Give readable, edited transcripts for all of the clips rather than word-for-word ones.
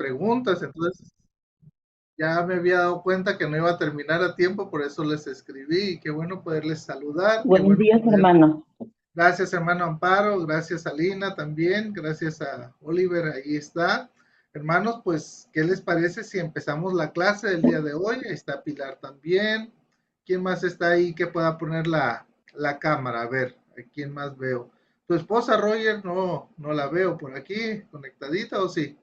preguntas, entonces ya me había dado cuenta que no iba a terminar a tiempo, por eso les escribí y qué bueno poderles saludar, qué Buenos bueno días, poder. hermano. Gracias, hermano Amparo, gracias a Lina también, gracias a Oliver, ahí está. Hermanos, pues, ¿qué les parece si empezamos la clase del día de hoy? Ahí está Pilar también. ¿Quién más está ahí que pueda poner la cámara? A ver, ¿a quién más veo? ¿Tu esposa, Roger? No la veo por aquí, conectadita o sí?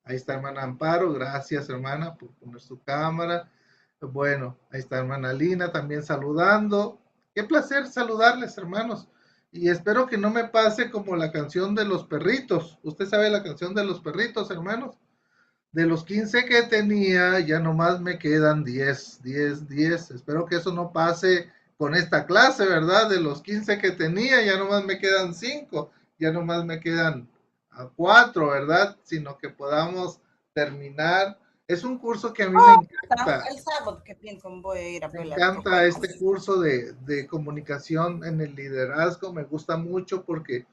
Ahí está hermana Amparo, gracias hermana por poner su cámara. Bueno, ahí está hermana Lina también saludando. Qué placer saludarles, hermanos. Y espero que no me pase como la canción de los perritos. ¿Usted sabe la canción de los perritos, hermanos? De los 15 que tenía, ya nomás me quedan 10, 10, 10. Espero que eso no pase con esta clase, ¿verdad? De los 15 que tenía, ya nomás me quedan 5, ya nomás me quedan 4, ¿verdad? Sino que podamos terminar. Es un curso que a mí me encanta. El sábado que piensan voy a ir a Me pelar encanta cocoyos. este curso de comunicación en el liderazgo, me gusta mucho porque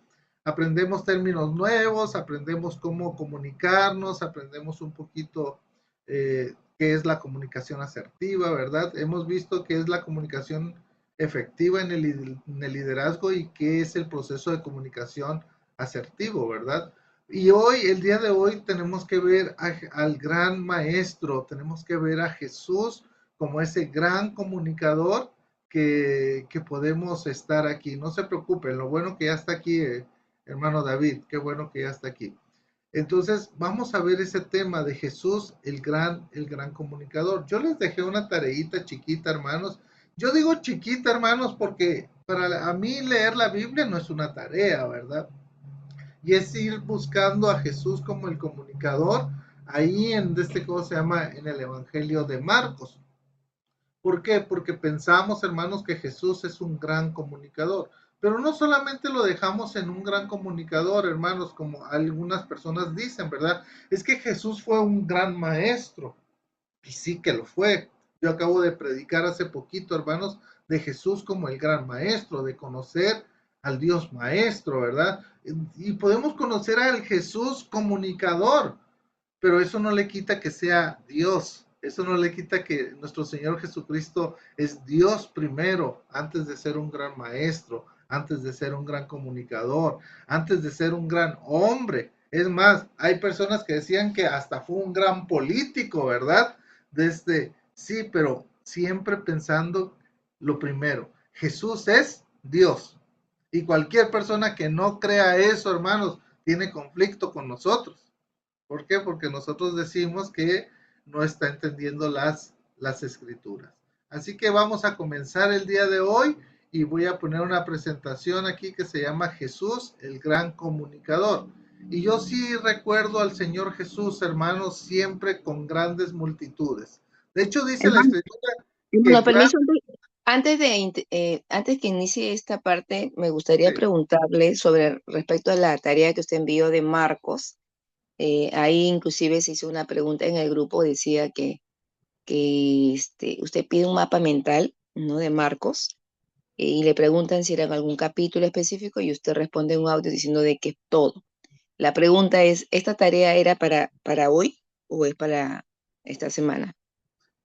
aprendemos términos nuevos, aprendemos cómo comunicarnos, aprendemos un poquito qué es la comunicación asertiva, ¿verdad? Hemos visto qué es la comunicación efectiva en el liderazgo y qué es el proceso de comunicación asertivo, ¿verdad? Y hoy, el día de hoy, tenemos que ver al gran maestro, tenemos que ver a Jesús como ese gran comunicador que podemos estar aquí. No se preocupen, lo bueno que ya está aquí, hermano David, qué bueno que ya está aquí. Entonces, vamos a ver ese tema de Jesús, el gran comunicador. Yo les dejé una tareita chiquita, hermanos. Yo digo chiquita, hermanos, porque para a mí leer la Biblia no es una tarea, ¿verdad? Y es ir buscando a Jesús como el comunicador ahí en este, ¿cómo se llama? En el Evangelio de Marcos. ¿Por qué? Porque pensamos, hermanos, que Jesús es un gran comunicador. Pero no solamente lo dejamos en un gran comunicador, hermanos, como algunas personas dicen, ¿verdad? Es que Jesús fue un gran maestro. Y sí que lo fue. Yo acabo de predicar hace poquito, hermanos, de Jesús como el gran maestro, de conocer al Dios maestro, ¿verdad? Y podemos conocer al Jesús comunicador, pero eso no le quita que sea Dios, eso no le quita que nuestro Señor Jesucristo es Dios primero, antes de ser un gran maestro, antes de ser un gran comunicador, antes de ser un gran hombre. Es más, hay personas que decían que hasta fue un gran político, ¿verdad? Desde, sí, pero siempre pensando lo primero, Jesús es Dios. Y cualquier persona que no crea eso, hermanos, tiene conflicto con nosotros. ¿Por qué? Porque nosotros decimos que no está entendiendo las escrituras. Así que vamos a comenzar el día de hoy y voy a poner una presentación aquí que se llama Jesús, el gran comunicador. Y yo sí recuerdo al Señor Jesús, hermanos, siempre con grandes multitudes. De hecho, dice la Hermano, escritura que hermano, gran... permiso, antes que inicie esta parte, me gustaría Sí, preguntarle sobre respecto a la tarea que usted envió de Marcos. Ahí inclusive se hizo una pregunta en el grupo, decía que usted pide un mapa mental, ¿no? De Marcos, y le preguntan si era en algún capítulo específico y usted responde un audio diciendo de que todo. La pregunta es, ¿esta tarea era para hoy o es para esta semana?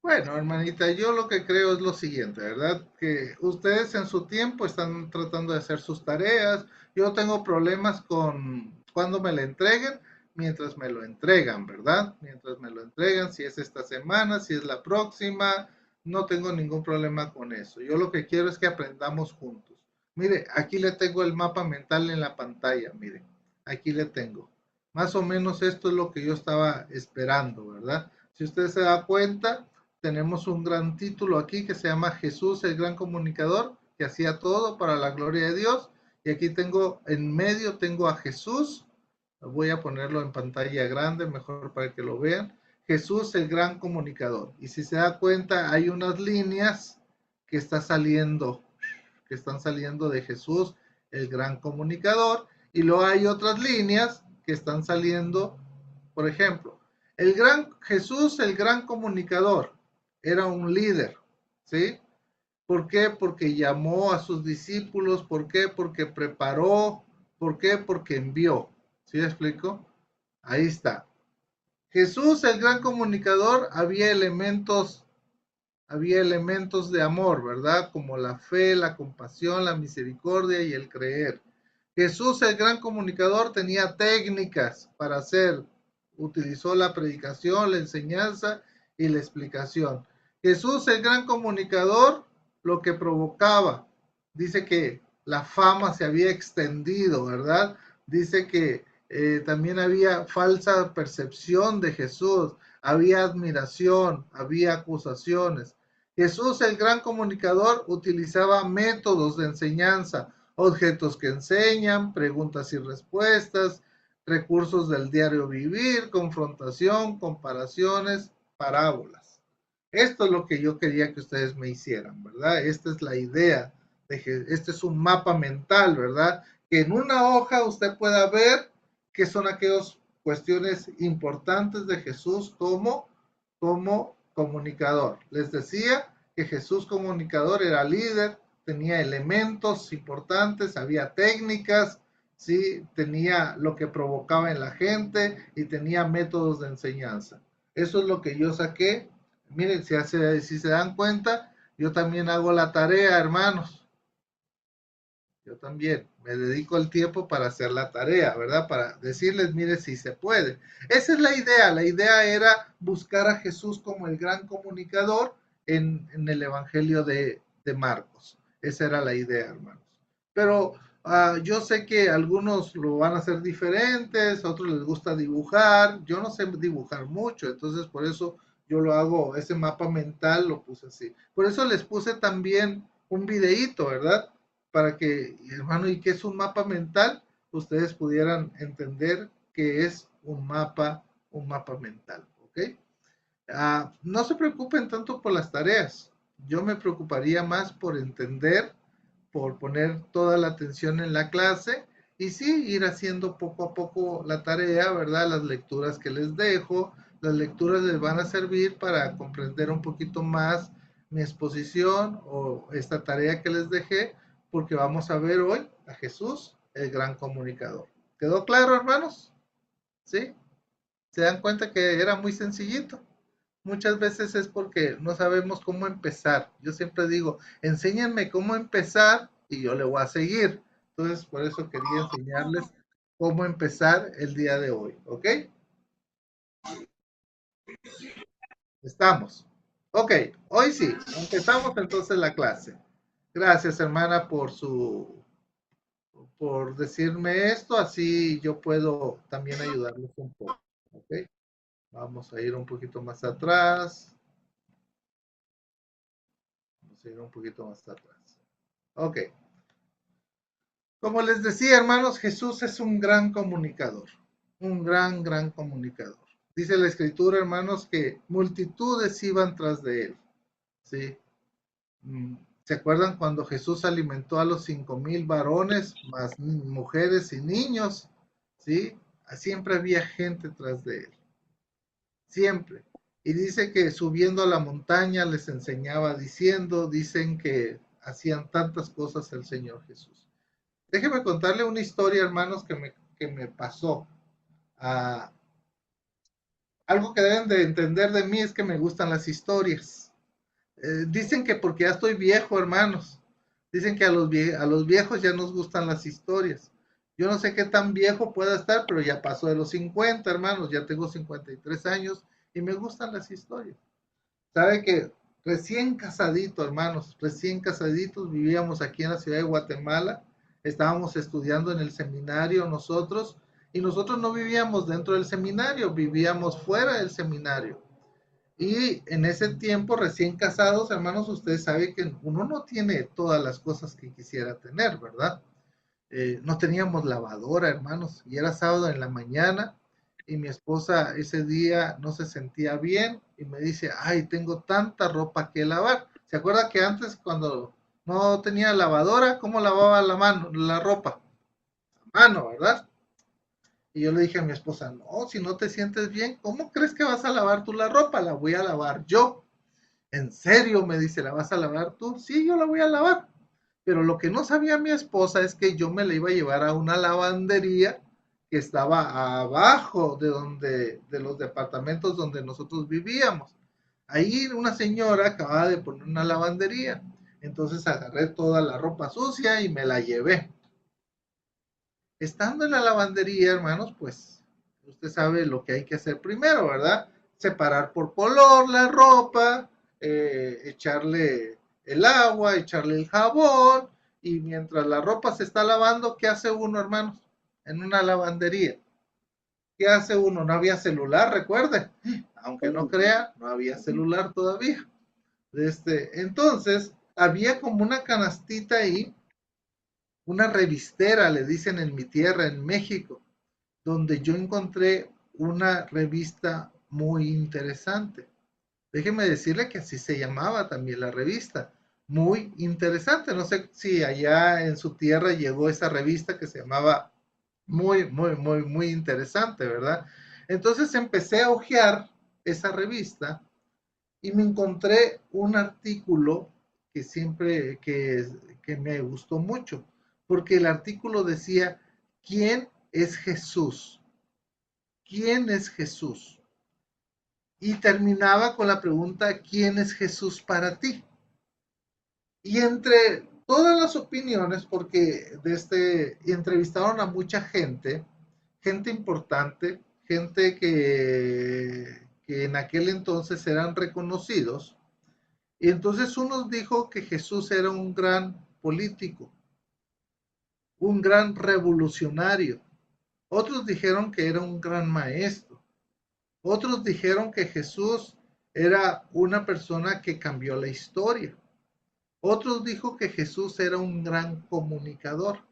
bueno, hermanita, yo lo que creo es lo siguiente, ¿verdad? Que ustedes en su tiempo están tratando de hacer sus tareas. Yo tengo problemas con cuando me la entreguen, mientras me lo entregan, ¿verdad? Mientras me lo entregan, si es esta semana, si es la próxima, no tengo ningún problema con eso. Yo lo que quiero es que aprendamos juntos. Mire, aquí le tengo el mapa mental en la pantalla, mire, aquí le tengo. Más o menos esto es lo que yo estaba esperando, ¿verdad? Si usted se da cuenta, tenemos un gran título aquí que se llama Jesús, el gran comunicador, que hacía todo para la gloria de Dios. Y aquí tengo, en medio tengo a Jesús, voy a ponerlo en pantalla grande, mejor para que lo vean. Jesús, el gran comunicador. Y si se da cuenta, hay unas líneas que que están saliendo de Jesús, el gran comunicador, y luego hay otras líneas que están saliendo, por ejemplo, el gran Jesús, el gran comunicador, era un líder, ¿sí? ¿Por qué? Porque llamó a sus discípulos, ¿por qué? Porque preparó, ¿por qué? Porque envió, ¿sí me explico? Ahí está. Jesús, el gran comunicador, había elementos de amor, ¿verdad? Como la fe, la compasión, la misericordia y el creer. Jesús, el gran comunicador, tenía técnicas para hacer, utilizó la predicación, la enseñanza y la explicación. Jesús, el gran comunicador, lo que provocaba, dice que la fama se había extendido, ¿verdad? Dice que también había falsa percepción de Jesús, había admiración, había acusaciones. Jesús, el gran comunicador, utilizaba métodos de enseñanza, objetos que enseñan, preguntas y respuestas, recursos del diario vivir, confrontación, comparaciones, parábolas. Esto es lo que yo quería que ustedes me hicieran, ¿verdad? Esta es la idea de que este es un mapa mental, ¿verdad? Que en una hoja usted pueda ver qué son aquellas cuestiones importantes de Jesús como comunicador. Les decía que Jesús comunicador era líder, tenía elementos importantes, había técnicas, ¿sí? Tenía lo que provocaba en la gente y tenía métodos de enseñanza. Eso es lo que yo saqué. Miren, si se dan cuenta, yo también hago la tarea, hermanos. Yo también me dedico el tiempo para hacer la tarea, ¿verdad? Para decirles, mire, si se puede. Esa es la idea. La idea era buscar a Jesús como el gran comunicador en el Evangelio de Marcos. Esa era la idea, hermanos. Pero yo sé que algunos lo van a hacer diferentes, a otros les gusta dibujar. Yo no sé dibujar mucho, entonces por eso yo lo hago, ese mapa mental lo puse así. Por eso les puse también un videíto, ¿verdad? Para que, hermano, ¿y qué es un mapa mental? Ustedes pudieran entender que es un mapa mental, ¿ok? No se preocupen tanto por las tareas. Yo me preocuparía más por entender, por poner toda la atención en la clase y sí, ir haciendo poco a poco la tarea, ¿verdad? Las lecturas que les dejo, las lecturas les van a servir para comprender un poquito más mi exposición o esta tarea que les dejé, porque vamos a ver hoy a Jesús, el gran comunicador. ¿Quedó claro, hermanos? ¿Sí? ¿Se dan cuenta que era muy sencillito? Muchas veces es porque no sabemos cómo empezar. Yo siempre digo, enséñenme cómo empezar y yo le voy a seguir. Entonces, por eso quería enseñarles cómo empezar el día de hoy. ¿Ok? Estamos. Ok, hoy sí, empezamos entonces la clase. Gracias, hermana, por decirme esto, así yo puedo también ayudarles un poco. ¿Ok? Vamos a ir un poquito más atrás. Vamos a ir un poquito más atrás. Ok. Como les decía, hermanos, Jesús es un gran comunicador, un gran comunicador. Dice la escritura, hermanos, que multitudes iban tras de él. ¿Sí? ¿Se acuerdan cuando Jesús alimentó a los 5,000 varones, más mujeres y niños? ¿Sí? Siempre había gente tras de él, siempre. Y dice que subiendo a la montaña les enseñaba diciendo, dicen que hacían tantas cosas el Señor Jesús. Déjeme contarle una historia, hermanos, que me pasó. Ah, algo que deben de entender de mí es que me gustan las historias. Dicen que porque ya estoy viejo, hermanos. Dicen que a los viejos ya nos gustan las historias. Yo no sé qué tan viejo pueda estar, pero ya pasó de los 50, hermanos. Ya tengo 53 años y me gustan las historias. Sabe que recién casadito, hermanos, recién casaditos, vivíamos aquí en la ciudad de Guatemala, estábamos estudiando en el seminario nosotros, y nosotros no vivíamos dentro del seminario, vivíamos fuera del seminario. Y en ese tiempo, recién casados, hermanos, ustedes saben que uno no tiene todas las cosas que quisiera tener, ¿verdad? No teníamos lavadora, hermanos, y era sábado en la mañana y mi esposa ese día no se sentía bien y me dice, ay, tengo tanta ropa que lavar. ¿Se acuerda que antes cuando no tenía lavadora, cómo lavaba la ropa? A mano, ¿verdad? Y yo le dije a mi esposa, no, si no te sientes bien, ¿cómo crees que vas a lavar tú la ropa? La voy a lavar yo. ¿En serio? Me dice, ¿la vas a lavar tú? Sí, yo la voy a lavar. Pero lo que no sabía mi esposa es que yo me la iba a llevar a una lavandería que estaba abajo de los departamentos donde nosotros vivíamos. Ahí una señora acababa de poner una lavandería. Entonces agarré toda la ropa sucia y me la llevé. Estando en la lavandería, hermanos, pues usted sabe lo que hay que hacer primero, ¿verdad? Separar por color la ropa, echarle el agua, echarle el jabón, y mientras la ropa se está lavando, ¿qué hace uno, hermanos? En una lavandería. ¿Qué hace uno? No había celular, recuerde. Aunque no crea, no había celular todavía. Entonces, había como una canastita ahí, una revistera, le dicen en mi tierra, en México, donde yo encontré una revista muy interesante. Déjeme decirle que así se llamaba también la revista. Muy interesante. No sé si allá en su tierra llegó esa revista que se llamaba muy interesante, ¿verdad? Entonces empecé a hojear esa revista y me encontré un artículo que siempre, que me gustó mucho, porque el artículo decía, ¿quién es Jesús? ¿Quién es Jesús? Y terminaba con la pregunta, ¿quién es Jesús para ti? Y entre todas las opiniones, porque entrevistaron a mucha gente, gente importante, gente que en aquel entonces eran reconocidos, y entonces uno dijo que Jesús era un gran político, un gran revolucionario, otros dijeron que era un gran maestro, otros dijeron que Jesús era una persona que cambió la historia. Otros dijo que Jesús era un gran comunicador.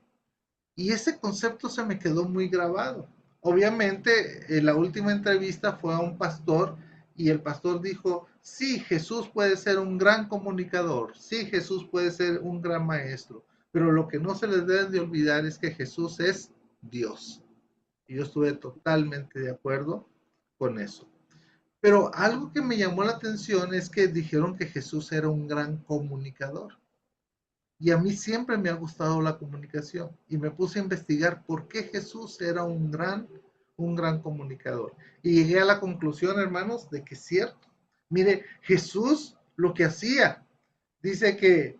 Y ese concepto se me quedó muy grabado. Obviamente, en la última entrevista fue a un pastor y el pastor dijo, sí, Jesús puede ser un gran comunicador, sí, Jesús puede ser un gran maestro, pero lo que no se les debe de olvidar es que Jesús es Dios. Y yo estuve totalmente de acuerdo con eso. Pero algo que me llamó la atención es que dijeron que Jesús era un gran comunicador. Y a mí siempre me ha gustado la comunicación y me puse a investigar por qué Jesús era un gran comunicador. Y llegué a la conclusión, hermanos, de que es cierto. Mire, Jesús lo que hacía, dice que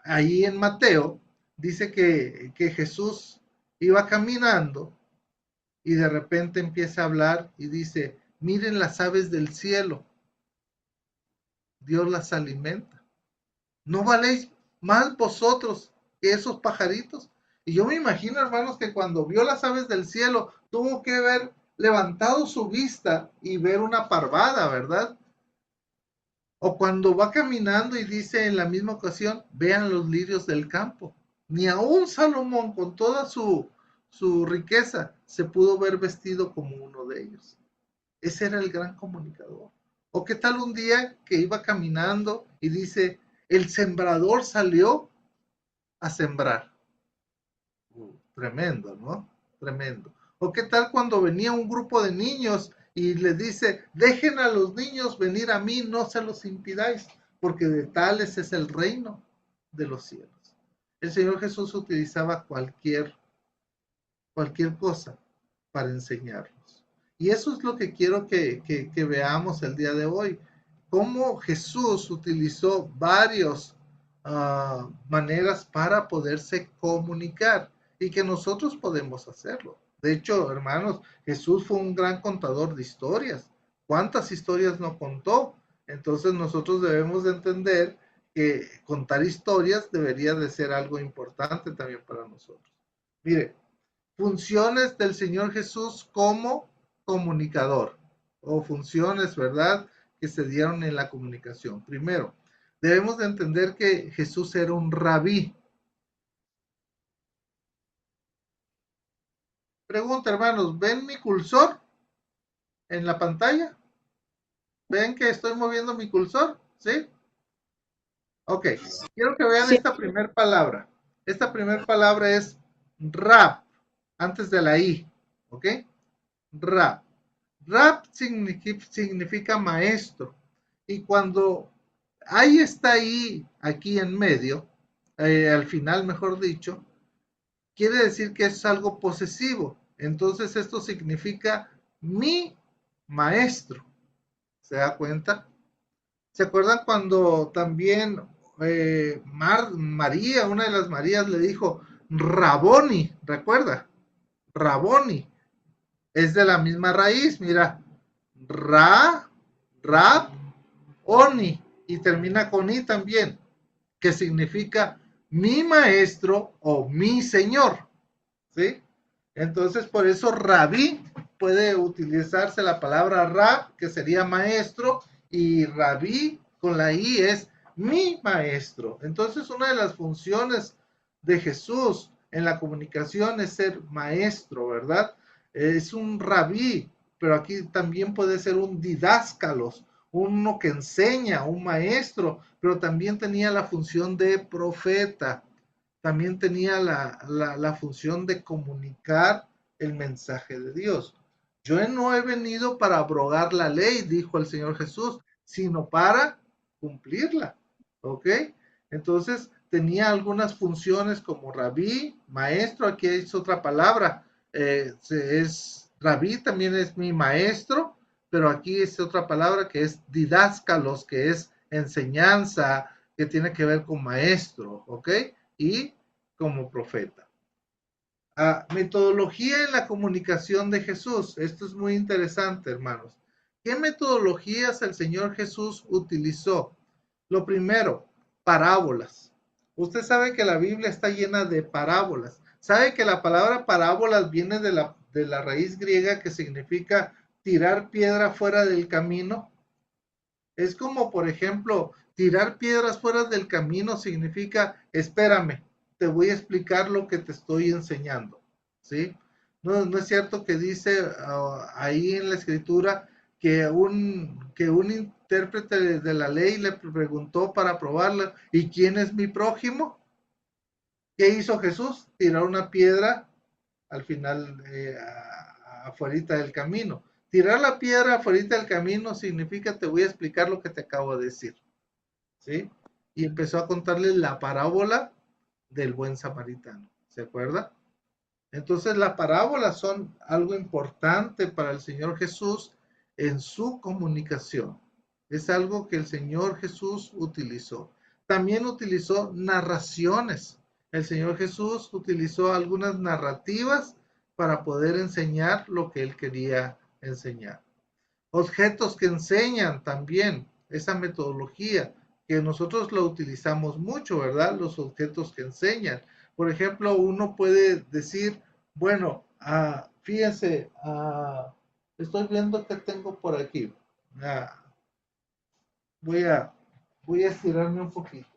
ahí en Mateo, dice que Jesús iba caminando y de repente empieza a hablar y dice, miren las aves del cielo, Dios las alimenta. ¿No valéis más vosotros que esos pajaritos? Y yo me imagino, hermanos, que cuando vio las aves del cielo, tuvo que haber levantado su vista y ver una parvada, ¿verdad? O cuando va caminando y dice en la misma ocasión, vean los lirios del campo. Ni aún Salomón, con toda su riqueza, se pudo ver vestido como uno de ellos. Ese era el gran comunicador. O qué tal un día que iba caminando y dice, el sembrador salió a sembrar. Tremendo, ¿no? Tremendo. O qué tal cuando venía un grupo de niños y les dice, dejen a los niños venir a mí, no se los impidáis, porque de tales es el reino de los cielos. El Señor Jesús utilizaba cualquier cosa para enseñarnos. Y eso es lo que quiero que veamos el día de hoy. Cómo Jesús utilizó varias maneras para poderse comunicar y que nosotros podemos hacerlo. De hecho, hermanos, Jesús fue un gran contador de historias. ¿Cuántas historias no contó? Entonces nosotros debemos de entender que contar historias debería de ser algo importante también para nosotros. Mire, funciones del Señor Jesús como comunicador o funciones, ¿verdad?, que se dieron en la comunicación. Primero, debemos de entender que Jesús era un rabí. Pregunta, hermanos, ¿ven mi cursor en la pantalla? ¿Ven que estoy moviendo mi cursor? ¿Sí? Ok, quiero que vean Sí. esta primera palabra. Esta primera palabra es rab, antes de la I, ¿ok? Rab. Rab significa maestro. Y cuando ahí está ahí, aquí en medio, al final, mejor dicho, quiere decir que es algo posesivo. Entonces esto significa mi maestro. ¿Se da cuenta? ¿Se acuerdan cuando también María, una de las Marías, le dijo Raboni? ¿Recuerda? Raboni. Es de la misma raíz, mira. Ra, Rab, Oni. Y termina con I también, que significa mi maestro o mi señor. ¿Sí? Entonces, por eso rabí puede utilizarse la palabra rab, que sería maestro, y rabí con la i es mi maestro. Entonces, una de las funciones de Jesús en la comunicación es ser maestro, ¿verdad? Es un rabí, pero aquí también puede ser un didáscalos, uno que enseña, un maestro, pero también tenía la función de profeta, también tenía la función de comunicar el mensaje de Dios. Yo no he venido para abrogar la ley, dijo el Señor Jesús, sino para cumplirla. ¿Ok? Entonces tenía algunas funciones como rabí, maestro, aquí es otra palabra, rabí también es mi maestro, pero aquí es otra palabra que es didáscalos, que es enseñanza, que tiene que ver con maestro, ¿ok? Y como profeta. Metodología en la comunicación de Jesús. Esto es muy interesante, hermanos. ¿Qué metodologías el Señor Jesús utilizó? Lo primero, parábolas. Usted sabe que la Biblia está llena de parábolas. ¿Sabe que la palabra parábolas viene de la raíz griega que significa tirar piedra fuera del camino? Es como, por ejemplo, tirar piedras fuera del camino significa, espérame, te voy a explicar lo que te estoy enseñando, ¿sí? No es cierto que dice ahí en la escritura que un intérprete de la ley le preguntó para probarla, ¿y quién es mi prójimo? ¿Qué hizo Jesús? Tirar una piedra al final, afuera del camino. Tirar la piedra afuera del camino significa te voy a explicar lo que te acabo de decir. ¿Sí? Y empezó a contarle la parábola del buen samaritano. ¿Se acuerda? Entonces las parábolas son algo importante para el Señor Jesús en su comunicación. Es algo que el Señor Jesús utilizó. También utilizó narraciones. El Señor Jesús utilizó algunas narrativas para poder enseñar lo que él quería enseñar. Objetos que enseñan también esa metodología que nosotros lo utilizamos mucho, ¿verdad? Los objetos que enseñan. Por ejemplo, uno puede decir, bueno, fíjense, estoy viendo que tengo por aquí. Ah, voy a, voy a estirarme un poquito.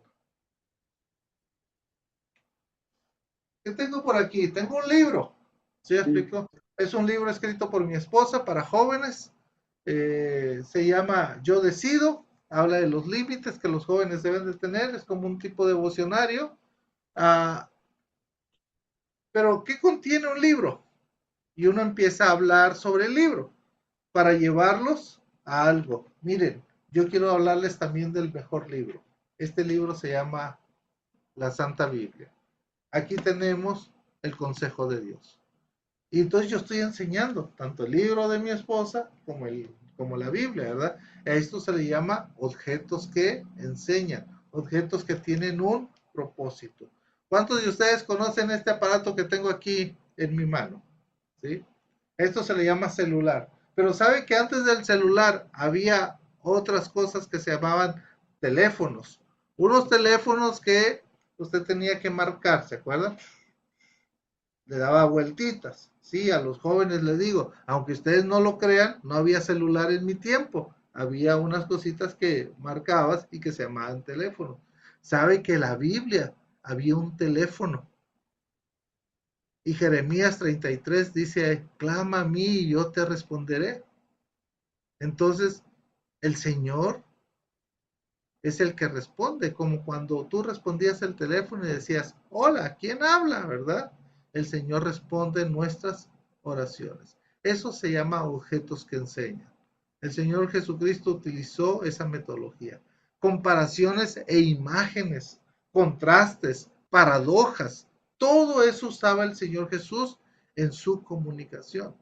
¿Qué tengo por aquí? Tengo un libro. ¿Sí explico? Es un libro escrito por mi esposa para jóvenes. Se llama Yo Decido. Habla de los límites que los jóvenes deben de tener. Es como un tipo de devocionario. Ah, pero, ¿qué contiene un libro? Y uno empieza a hablar sobre el libro para llevarlos a algo. Miren, yo quiero hablarles también del mejor libro. Este libro se llama La Santa Biblia. Aquí tenemos el consejo de Dios. Y entonces yo estoy enseñando tanto el libro de mi esposa como la Biblia, ¿verdad? A esto se le llama objetos que enseñan, objetos que tienen un propósito. ¿Cuántos de ustedes conocen este aparato que tengo aquí en mi mano? ¿Sí? Esto se le llama celular. Pero ¿sabe que antes del celular había otras cosas que se llamaban teléfonos? Unos teléfonos que usted tenía que marcar, ¿se acuerdan? Le daba vueltitas. Sí, a los jóvenes les digo, aunque ustedes no lo crean, no había celular en mi tiempo. Había unas cositas que marcabas y que se llamaban teléfono. ¿Sabe que la Biblia había un teléfono? Y Jeremías 33 dice, clama a mí y yo te responderé. Entonces, el Señor es el que responde, como cuando tú respondías el teléfono y decías, hola, ¿quién habla? ¿Verdad? El Señor responde nuestras oraciones. Eso se llama objetos que enseñan. El Señor Jesucristo utilizó esa metodología. Comparaciones e imágenes, contrastes, paradojas, todo eso usaba el Señor Jesús en su comunicación.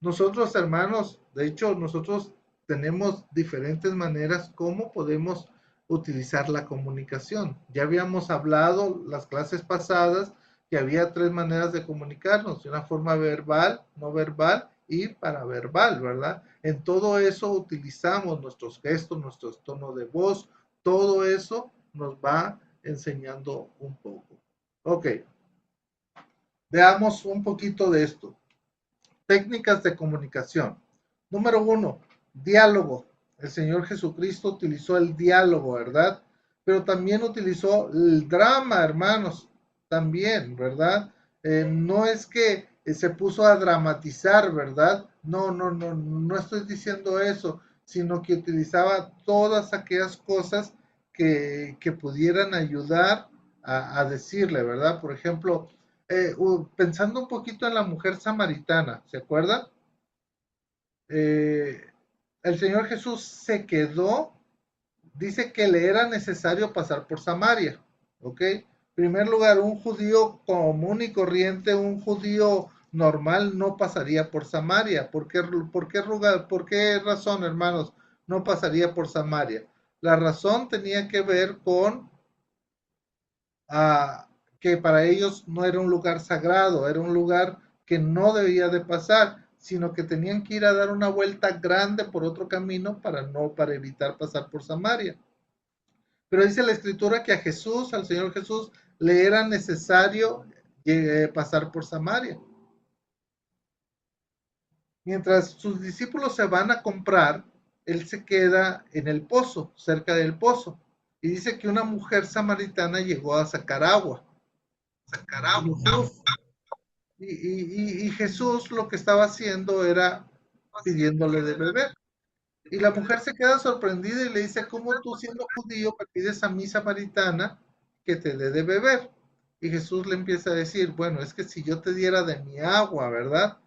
Nosotros, hermanos, de hecho, nosotros tenemos diferentes maneras cómo podemos utilizar la comunicación. Ya habíamos hablado las clases pasadas que había tres maneras de comunicarnos, de una forma verbal, no verbal y paraverbal, ¿verdad? En todo eso utilizamos nuestros gestos, nuestros tonos de voz, todo eso nos va enseñando un poco. Ok, veamos un poquito de esto. Técnicas de comunicación. Número 1, diálogo. El Señor Jesucristo utilizó el diálogo, ¿verdad? Pero también utilizó el drama, hermanos, también, ¿verdad? No es que se puso a dramatizar, ¿verdad? No estoy diciendo eso, sino que utilizaba todas aquellas cosas que pudieran ayudar a decirle, ¿verdad? Por ejemplo, pensando un poquito en la mujer samaritana, ¿se acuerdan? Eh, el Señor Jesús se quedó, dice que le era necesario pasar por Samaria, ¿ok? En primer lugar, un judío común y corriente, un judío normal no pasaría por Samaria. ¿Por qué razón, hermanos, no pasaría por Samaria? La razón tenía que ver con a, que para ellos no era un lugar sagrado, era un lugar que no debía de pasar, sino que tenían que ir a dar una vuelta grande por otro camino para evitar pasar por Samaria. Pero dice la escritura que a Jesús, al Señor Jesús, le era necesario pasar por Samaria. Mientras sus discípulos se van a comprar, él se queda en el pozo, cerca del pozo. Y dice que una mujer samaritana llegó a sacar agua. Y Jesús y Jesús lo que estaba haciendo era pidiéndole de beber. Y la mujer se queda sorprendida y le dice, ¿cómo tú siendo judío me pides a mí samaritana que te dé de beber? Y Jesús le empieza a decir, bueno, es que si yo te diera de mi agua, ¿verdad?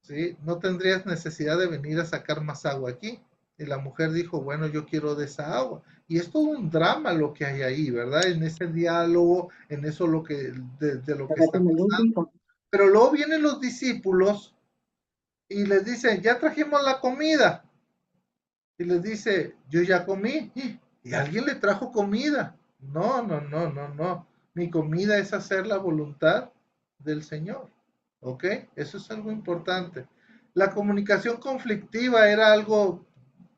¿Sí? No tendrías necesidad de venir a sacar más agua aquí. Y la mujer dijo, bueno, yo quiero de esa agua. Y es todo un drama lo que hay ahí, ¿verdad? En ese diálogo, en eso de lo que está pasando. Pero luego vienen los discípulos y les dicen, ya trajimos la comida. Y les dice, yo ya comí. Y alguien le trajo comida. No. Mi comida es hacer la voluntad del Señor. ¿Ok? Eso es algo importante. La comunicación conflictiva era algo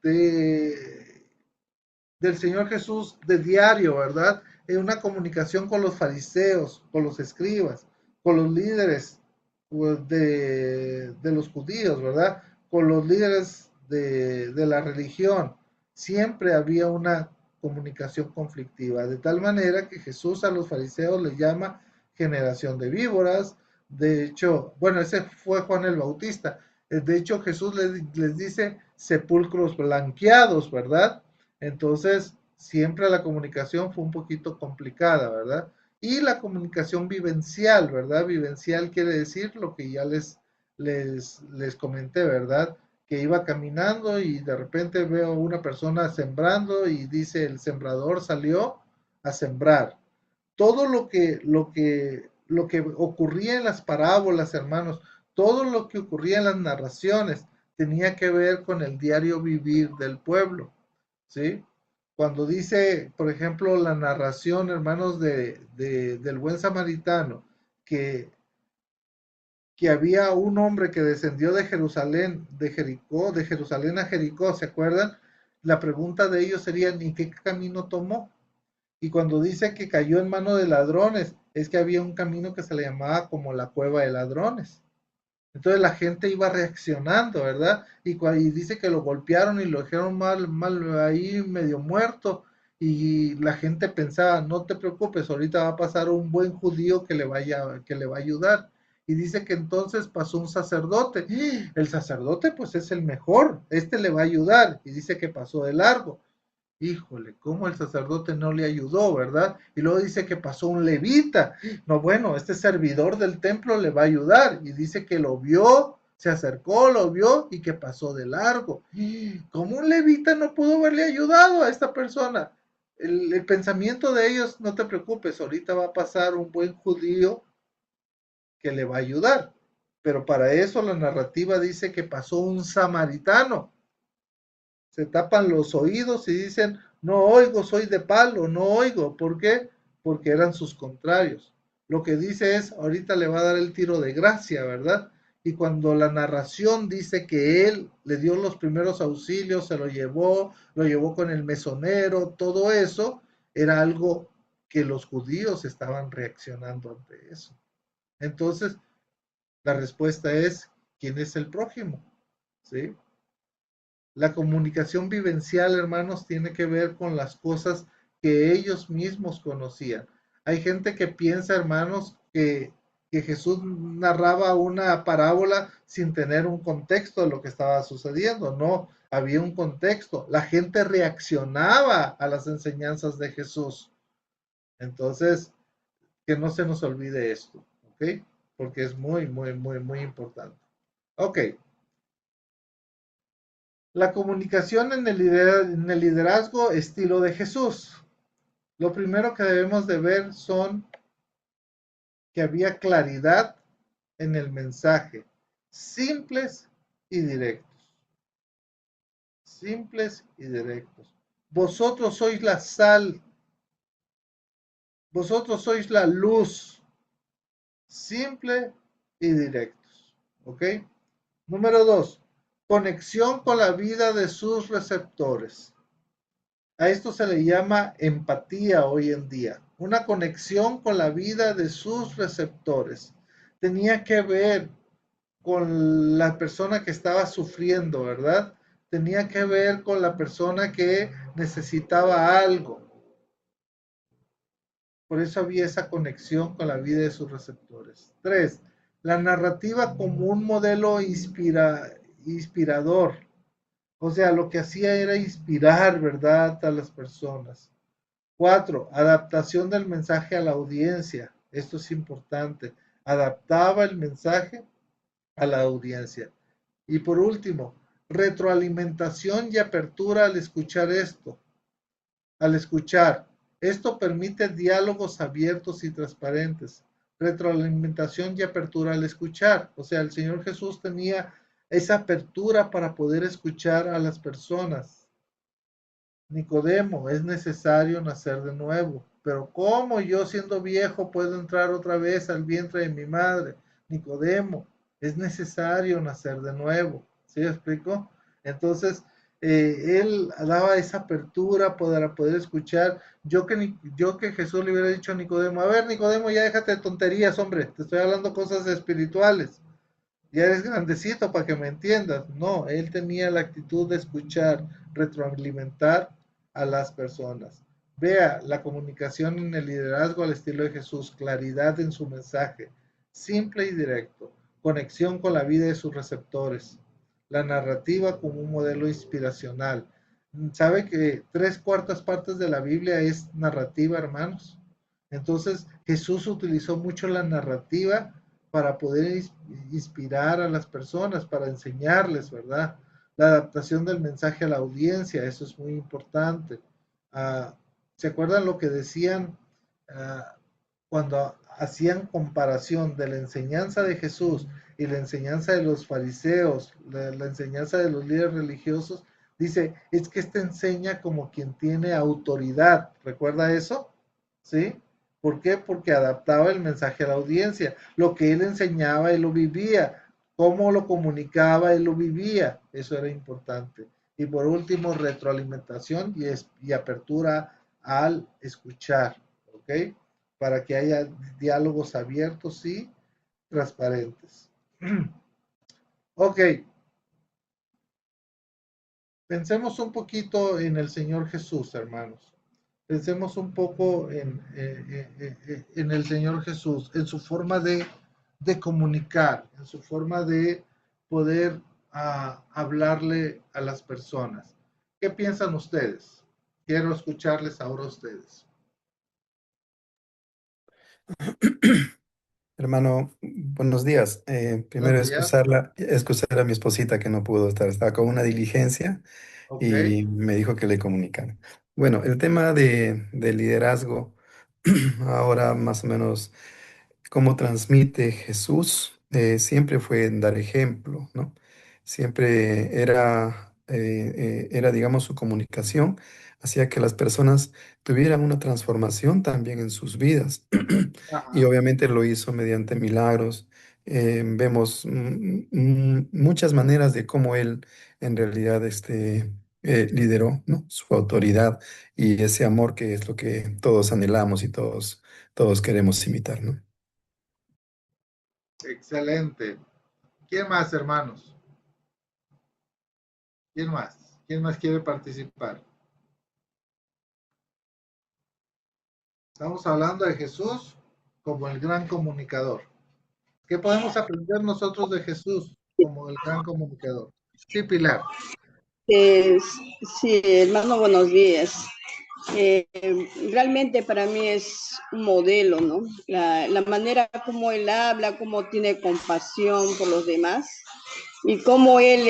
del Señor Jesús de diario, ¿verdad? En una comunicación con los fariseos, con los escribas, con los líderes pues, de los judíos, ¿verdad? Con los líderes de la religión. Siempre había una comunicación conflictiva, de tal manera que Jesús a los fariseos les llama generación de víboras. De hecho, bueno, ese fue Juan el Bautista. De hecho, Jesús les dice sepulcros blanqueados, ¿verdad? Entonces, siempre la comunicación fue un poquito complicada, ¿verdad? Y la comunicación vivencial, ¿verdad? Vivencial quiere decir lo que ya les comenté, ¿verdad? Que iba caminando y de repente veo una persona sembrando y dice el sembrador salió a sembrar. Todo lo que ocurría en las parábolas, hermanos, todo lo que ocurría en las narraciones tenía que ver con el diario vivir del pueblo. ¿Sí? Cuando dice, por ejemplo, la narración, hermanos, del buen samaritano, que había un hombre que descendió de Jerusalén, de Jericó, de Jerusalén a Jericó, ¿se acuerdan? La pregunta de ellos sería, ¿y qué camino tomó? Y cuando dice que cayó en mano de ladrones, es que había un camino que se le llamaba como la cueva de ladrones. Entonces la gente iba reaccionando, ¿verdad? Y dice que lo golpearon y lo dejaron mal ahí medio muerto. Y la gente pensaba, no te preocupes, ahorita va a pasar un buen judío que le va a ayudar. Y dice que entonces pasó un sacerdote. El sacerdote pues es el mejor, este le va a ayudar. Y dice que pasó de largo. Híjole, cómo el sacerdote no le ayudó, ¿verdad? Y luego dice que pasó un levita. No, bueno, este servidor del templo le va a ayudar. Y dice que lo vio, se acercó, lo vio y que pasó de largo. ¿Cómo un levita no pudo haberle ayudado a esta persona? El pensamiento de ellos, no te preocupes, ahorita va a pasar un buen judío que le va a ayudar. Pero para eso la narrativa dice que pasó un samaritano. Se tapan los oídos y dicen, no oigo, soy de palo, no oigo. ¿Por qué? Porque eran sus contrarios. Lo que dice es, ahorita le va a dar el tiro de gracia, ¿verdad? Y cuando la narración dice que él le dio los primeros auxilios, se lo llevó con el mesonero, todo eso, era algo que los judíos estaban reaccionando ante eso. Entonces, la respuesta es, ¿quién es el prójimo? ¿Sí? La comunicación vivencial, hermanos, tiene que ver con las cosas que ellos mismos conocían. Hay gente que piensa, hermanos, que Jesús narraba una parábola sin tener un contexto de lo que estaba sucediendo. No, había un contexto. La gente reaccionaba a las enseñanzas de Jesús. Entonces, que no se nos olvide esto, ¿ok? Porque es muy, muy, muy, muy importante. Ok, la comunicación en el liderazgo estilo de Jesús. Lo primero que debemos de ver son que había claridad en el mensaje, simples y directos. Simples y directos. Vosotros sois la sal, vosotros sois la luz, simple y directos. ¿Ok? Número dos, conexión con la vida de sus receptores. A esto se le llama empatía hoy en día, una conexión con la vida de sus receptores. Tenía que ver con la persona que estaba sufriendo, ¿verdad? Tenía que ver con la persona que necesitaba algo. Por eso había esa conexión con la vida de sus receptores. Tres, la narrativa como un modelo inspirador. O sea, lo que hacía era inspirar, ¿verdad?, a las personas. Cuatro, adaptación del mensaje a la audiencia. Esto es importante. Adaptaba el mensaje a la audiencia. Y por último, retroalimentación y apertura al escuchar esto. Al escuchar, esto permite diálogos abiertos y transparentes. Retroalimentación y apertura al escuchar. O sea, el Señor Jesús tenía esa apertura para poder escuchar a las personas. Nicodemo, es necesario nacer de nuevo. Pero ¿cómo yo siendo viejo puedo entrar otra vez al vientre de mi madre? Nicodemo, es necesario nacer de nuevo. ¿Sí me explico? Entonces, él daba esa apertura para poder escuchar. Yo que Jesús le hubiera dicho a Nicodemo, a ver, Nicodemo, ya déjate de tonterías, hombre, te estoy hablando cosas espirituales. Ya eres grandecito para que me entiendas. No, él tenía la actitud de escuchar, retroalimentar a las personas. Vea la comunicación en el liderazgo al estilo de Jesús, claridad en su mensaje, simple y directo, conexión con la vida de sus receptores, la narrativa como un modelo inspiracional. ¿Sabe que tres cuartas partes de la Biblia es narrativa, hermanos? Entonces Jesús utilizó mucho la narrativa para poder inspirar a las personas, para enseñarles, ¿verdad? La adaptación del mensaje a la audiencia, eso es muy importante. Uh, ¿Se acuerdan lo que decían cuando hacían comparación de la enseñanza de Jesús y la enseñanza de los fariseos, la enseñanza de los líderes religiosos? Dice, es que esta enseña como quien tiene autoridad. ¿Recuerda eso? ¿Sí? ¿Por qué? Porque adaptaba el mensaje a la audiencia. Lo que él enseñaba, él lo vivía. Cómo lo comunicaba, él lo vivía. Eso era importante. Y por último, retroalimentación y apertura al escuchar. ¿Ok? Para que haya diálogos abiertos y transparentes. Ok. Pensemos un poquito en el Señor Jesús, hermanos. Pensemos un poco en el Señor Jesús, en su forma de comunicar, en su forma de poder hablarle a las personas. ¿Qué piensan ustedes? Quiero escucharles ahora a ustedes. Hermano, buenos días. Primero Buenos días. excusar a mi esposita que no pudo estar, estaba con una diligencia Ok. y me dijo que le comunicara. Bueno, el tema del liderazgo, ahora más o menos cómo transmite Jesús, siempre fue en dar ejemplo, ¿no? Siempre era, digamos, su comunicación, hacía que las personas tuvieran una transformación también en sus vidas. Y Ajá, obviamente lo hizo mediante milagros. Vemos muchas maneras de cómo él en realidad lideró, ¿no? Su autoridad y ese amor que es lo que todos anhelamos y todos queremos imitar, ¿no? excelente. ¿Quién más, hermanos? ¿Quién más? ¿Quién más quiere participar? Estamos hablando de Jesús como el gran comunicador. ¿Qué podemos aprender nosotros de Jesús como el gran comunicador? Sí, Pilar. Eh, sí, hermano, buenos días. Eh, Realmente para mí es un modelo, ¿no? La manera como él habla, cómo tiene compasión por los demás y cómo él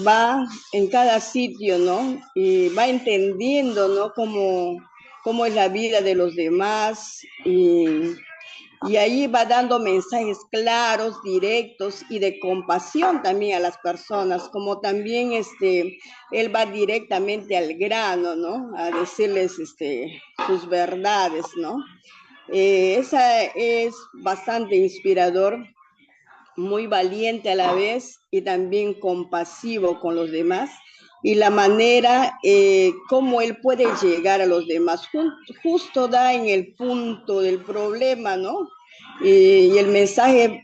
va en cada sitio, ¿no? Y va entendiendo, ¿no? Cómo es la vida de los demás y ahí va dando mensajes claros, directos y de compasión también a las personas, como también él va directamente al grano, ¿no? A decirles sus verdades, ¿no? Esa es bastante inspirador, muy valiente a la vez y también compasivo con los demás y la manera como él puede llegar a los demás. Justo da en el punto del problema, ¿no? Y el mensaje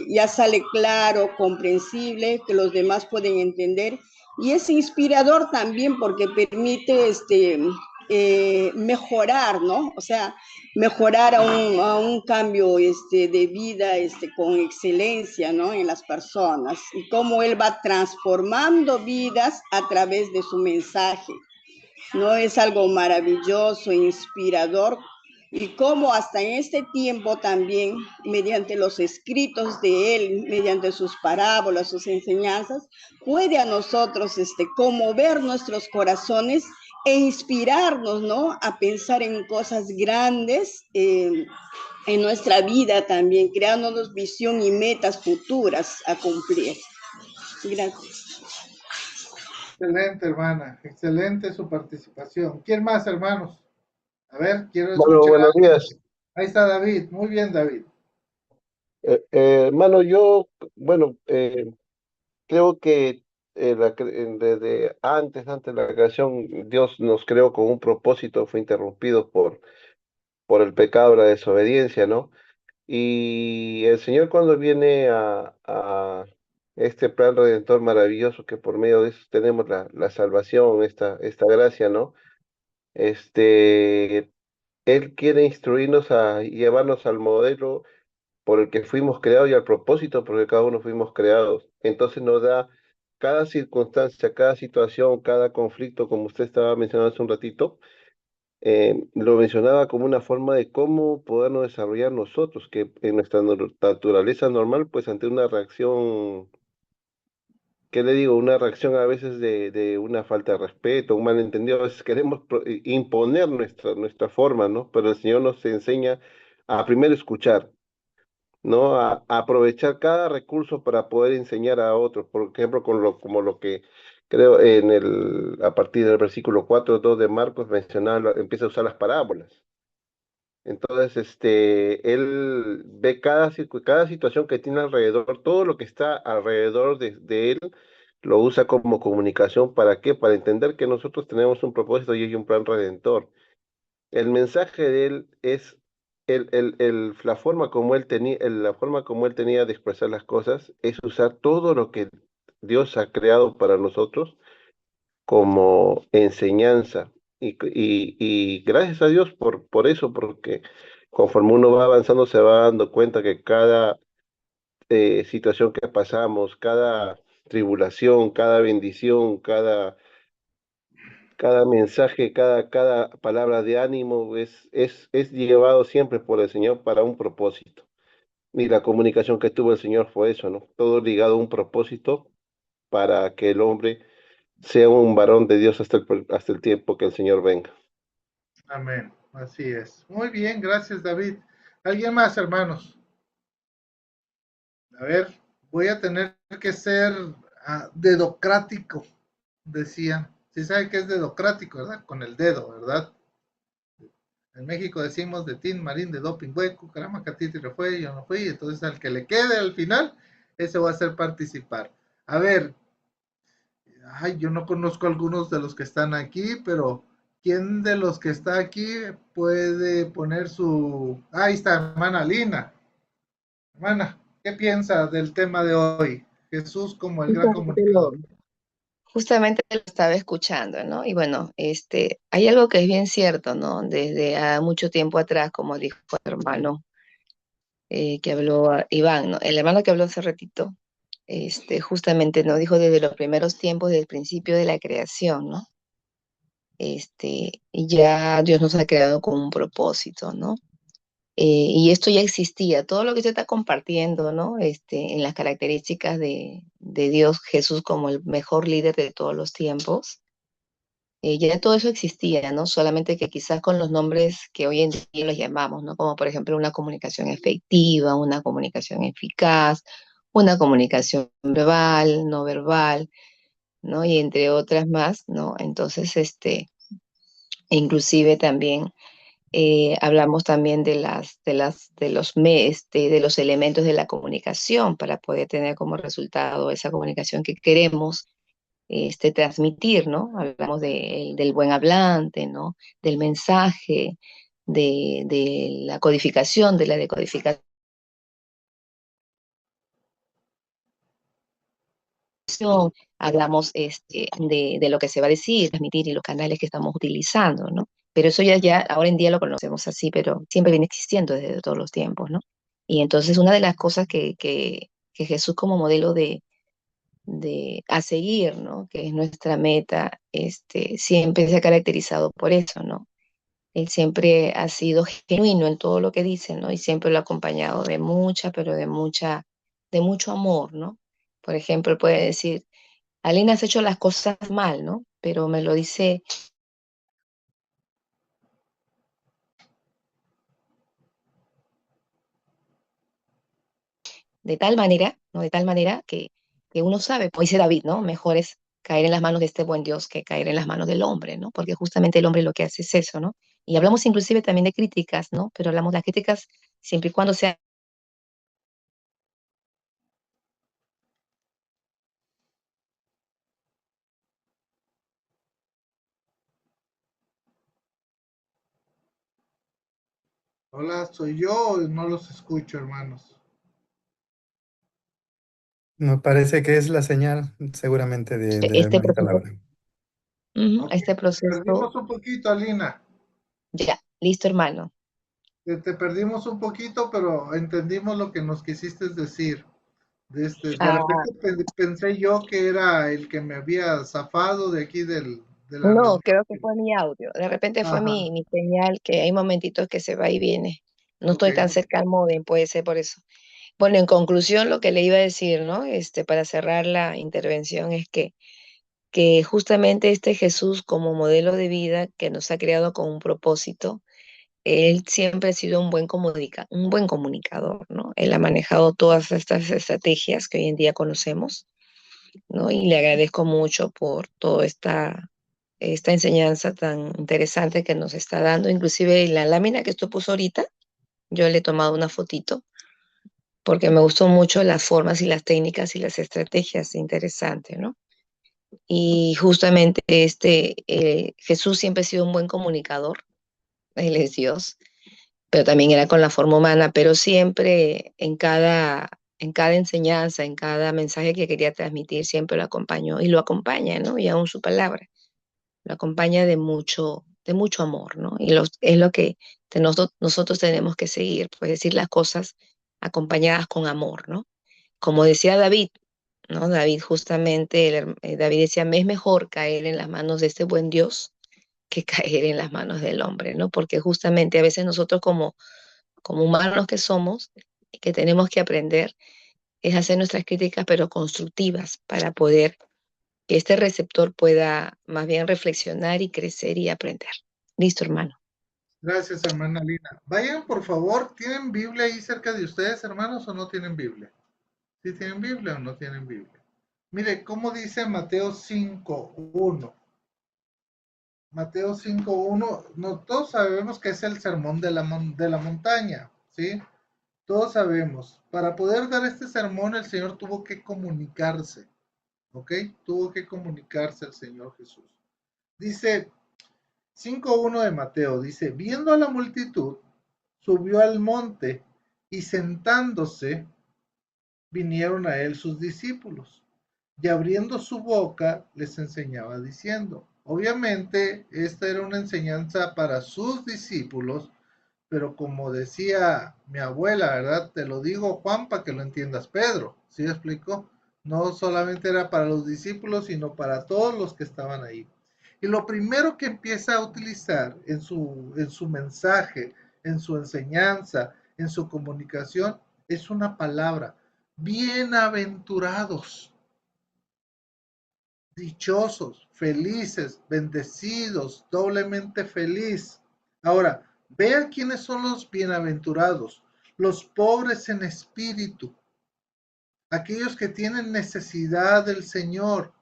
ya sale claro, comprensible, que los demás pueden entender. Y es inspirador también porque permite mejorar, ¿no? O sea, mejorar a un cambio de vida con excelencia, ¿no? En las personas y cómo él va transformando vidas a través de su mensaje. ¿No? Es algo maravilloso, inspirador y cómo hasta en este tiempo también, mediante los escritos de él, mediante sus parábolas, sus enseñanzas, puede a nosotros conmover nuestros corazones e inspirarnos, ¿no? A pensar en cosas grandes en nuestra vida también, creándonos visión y metas futuras a cumplir. Gracias. Excelente, hermana. Excelente su participación. ¿Quién más, hermanos? A ver, quiero Bueno, escuchar buenos a alguien. días. Ahí está David. Muy bien, David. Hermano, yo, bueno, creo que desde antes de la creación, Dios nos creó con un propósito, fue interrumpido por el pecado, la desobediencia, ¿no? Y el Señor cuando viene a este plan redentor maravilloso que por medio de eso tenemos la salvación, esta gracia, ¿no? Este, Él quiere instruirnos a llevarnos al modelo por el que fuimos creados y al propósito por el que cada uno fuimos creados. Entonces nos da cada circunstancia, cada situación, cada conflicto, como usted estaba mencionando hace un ratito, lo mencionaba como una forma de cómo podernos desarrollar nosotros, que en nuestra naturaleza normal, pues ante una reacción, ¿qué le digo? Una reacción a veces de una falta de respeto, un malentendido, a veces queremos imponer nuestra forma, ¿no? Pero el Señor nos enseña a primero escuchar, ¿no? A aprovechar cada recurso para poder enseñar a otros, por ejemplo, como lo que creo a partir del versículo 4:2 de Marcos mencionaba, empieza a usar las parábolas. Entonces, él ve cada situación que tiene alrededor, todo lo que está alrededor de él, lo usa como comunicación. ¿Para qué? Para entender que nosotros tenemos un propósito y hay un plan redentor. El mensaje de él es la forma como él tenía, la forma como él tenía de expresar las cosas es usar todo lo que Dios ha creado para nosotros como enseñanza. Y gracias a Dios por eso, porque conforme uno va avanzando se va dando cuenta que cada situación que pasamos, cada tribulación, cada bendición, cada mensaje, cada palabra de ánimo es llevado siempre por el Señor para un propósito. Y la comunicación que tuvo el Señor fue eso, ¿no? Todo ligado a un propósito para que el hombre sea un varón de Dios hasta el tiempo que el Señor venga. Amén. Así es. Muy bien, gracias, David. ¿Alguien más, hermanos? A ver, voy a tener que ser dedocrático, decía. Sí sabe qué es dedocrático, ¿verdad? Con el dedo, ¿verdad? En México decimos de tin, marín, de doping, hueco, caramba, catiti, fue, yo no fui. Entonces al que le quede al final, ese va a hacer participar. A ver, ay, yo no conozco a algunos de los que están aquí, pero ¿quién de los que está aquí puede poner su... Ahí está, hermana Lina. Hermana, ¿qué piensa del tema de hoy? Jesús como el gran Justamente lo, comunicador. justamente lo estaba escuchando, ¿no? Y bueno, hay algo que es bien cierto, ¿no? Desde mucho tiempo atrás, como dijo el hermano que habló Iván, ¿no? El hermano que habló hace ratito, justamente nos dijo desde los primeros tiempos, desde el principio de la creación, ¿no? Ya Dios nos ha creado con un propósito, ¿no? Y esto ya existía, todo lo que usted está compartiendo, ¿no? En las características de Dios Jesús como el mejor líder de todos los tiempos, ya todo eso existía, ¿no? Solamente que quizás con los nombres que hoy en día los llamamos, ¿no? Como por ejemplo una comunicación efectiva, una comunicación eficaz, una comunicación verbal, no verbal, ¿no? Y entre otras más, ¿no? Entonces, inclusive también hablamos también de los elementos de la comunicación para poder tener como resultado esa comunicación que queremos transmitir, ¿no? Hablamos del buen hablante, ¿no? Del mensaje, de la codificación, de la decodificación. Hablamos de lo que se va a decir, transmitir y los canales que estamos utilizando, ¿no? Pero eso ya ahora en día lo conocemos así, pero siempre viene existiendo desde todos los tiempos, ¿no? Y entonces una de las cosas que Jesús como modelo de a seguir, ¿no? Que es nuestra meta, siempre se ha caracterizado por eso, ¿no? Él siempre ha sido genuino en todo lo que dice, ¿no? Y siempre lo ha acompañado de mucha, pero de mucho amor, ¿no? Por ejemplo, él puede decir, Alina, has hecho las cosas mal, ¿no? Pero me lo dice de tal manera, ¿no? De tal manera que uno sabe, como dice David, ¿no? Mejor es caer en las manos de este buen Dios que caer en las manos del hombre, ¿no? Porque justamente el hombre lo que hace es eso, ¿no? Y hablamos inclusive también de críticas, ¿no? Pero hablamos de las críticas siempre y cuando sean Hola, soy yo, no los escucho, hermanos. Me parece que es la señal seguramente de la este hermanita proceso, Laura. Ok, este proceso, perdimos un poquito, Alina. ya, listo, hermano. Te perdimos un poquito, pero entendimos lo que nos quisiste decir. De Ah, repente pensé yo que era el que me había zafado de aquí de la no, reunión. creo que fue mi audio. De repente fue Ajá, mi señal, que hay momentitos que se va y viene. No ok. estoy tan cerca al módem, puede ser por eso. Bueno, en conclusión, lo que le iba a decir, ¿no? Para cerrar la intervención es que justamente este Jesús como modelo de vida que nos ha creado con un propósito, él siempre ha sido un buen comunicador, ¿no? Él ha manejado todas estas estrategias que hoy en día conocemos, ¿no? Y le agradezco mucho por toda esta enseñanza tan interesante que nos está dando. Inclusive la lámina que esto puso ahorita, yo le he tomado una fotito porque me gustó mucho las formas y las técnicas y las estrategias interesantes, ¿no? Y justamente Jesús siempre ha sido un buen comunicador, él es Dios, pero también era con la forma humana, pero siempre en cada enseñanza, en cada mensaje que quería transmitir, siempre lo acompañó y lo acompaña, ¿no? Y aún su palabra, lo acompaña de mucho amor, ¿no? Y es lo que nosotros tenemos que seguir, pues decir las cosas acompañadas con amor, ¿no? Como decía David, ¿no? David justamente, David decía, me es mejor caer en las manos de este buen Dios que caer en las manos del hombre, ¿no? Porque justamente a veces nosotros como humanos que somos, que tenemos que aprender es hacer nuestras críticas, pero constructivas, para poder que este receptor pueda más bien reflexionar y crecer y aprender. Listo, hermano. Gracias, hermana Lina. Vayan, por favor, ¿tienen Biblia ahí cerca de ustedes, hermanos, o no tienen Biblia? ¿Sí tienen Biblia o no tienen Biblia? Mire, ¿cómo dice Mateo 5:1? Mateo 5:1, no, todos sabemos que es el sermón de la montaña, ¿sí? Todos sabemos. Para poder dar este sermón, el Señor tuvo que comunicarse, ¿ok? Tuvo que comunicarse el Señor Jesús. Dice 5:1 de Mateo, dice, viendo a la multitud, subió al monte y sentándose, vinieron a él sus discípulos. Y abriendo su boca, les enseñaba diciendo. Obviamente, esta era una enseñanza para sus discípulos, pero como decía mi abuela, ¿verdad? Te lo digo, Juan, para que lo entiendas, Pedro. ¿Sí me explico? No solamente era para los discípulos, sino para todos los que estaban ahí. Y lo primero que empieza a utilizar en su mensaje, en su enseñanza, en su comunicación, es una palabra. Bienaventurados, dichosos, felices, bendecidos, doblemente feliz. Ahora, vean quiénes son los bienaventurados, los pobres en espíritu, aquellos que tienen necesidad del Señor.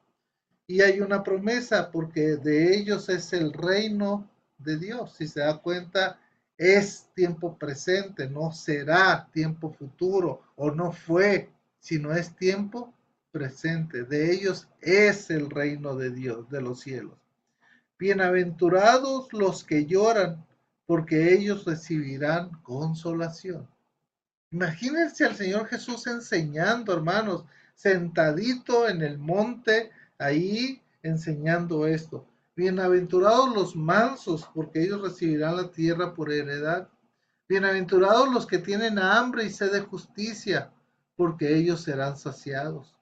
Y hay una promesa, porque de ellos es el reino de Dios. Si se da cuenta, es tiempo presente, no será tiempo futuro, o no fue, sino es tiempo presente. De ellos es el reino de Dios, de los cielos. Bienaventurados los que lloran, porque ellos recibirán consolación. Imagínense al Señor Jesús enseñando, hermanos, sentadito en el monte, ahí enseñando esto. Bienaventurados los mansos, porque ellos recibirán la tierra por heredad. Bienaventurados los que tienen hambre y sed de justicia, porque ellos serán saciados.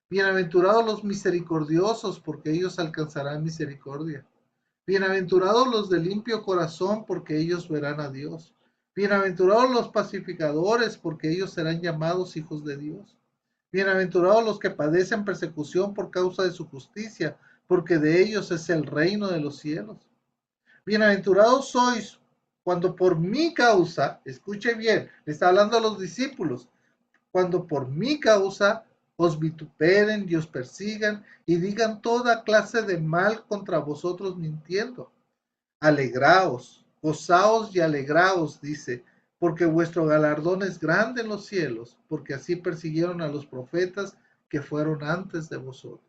Bienaventurados los misericordiosos, porque ellos alcanzarán misericordia. Bienaventurados los de limpio corazón, porque ellos verán a Dios. Bienaventurados los pacificadores, porque ellos serán llamados hijos de Dios. Bienaventurados los que padecen persecución por causa de su justicia, porque de ellos es el reino de los cielos. Bienaventurados sois cuando por mi causa, escuche bien, le está hablando a los discípulos, cuando por mi causa os vituperen y os persigan y digan toda clase de mal contra vosotros mintiendo. Alegraos, gozaos y alegraos, dice, porque vuestro galardón es grande en los cielos, porque así persiguieron a los profetas que fueron antes de vosotros.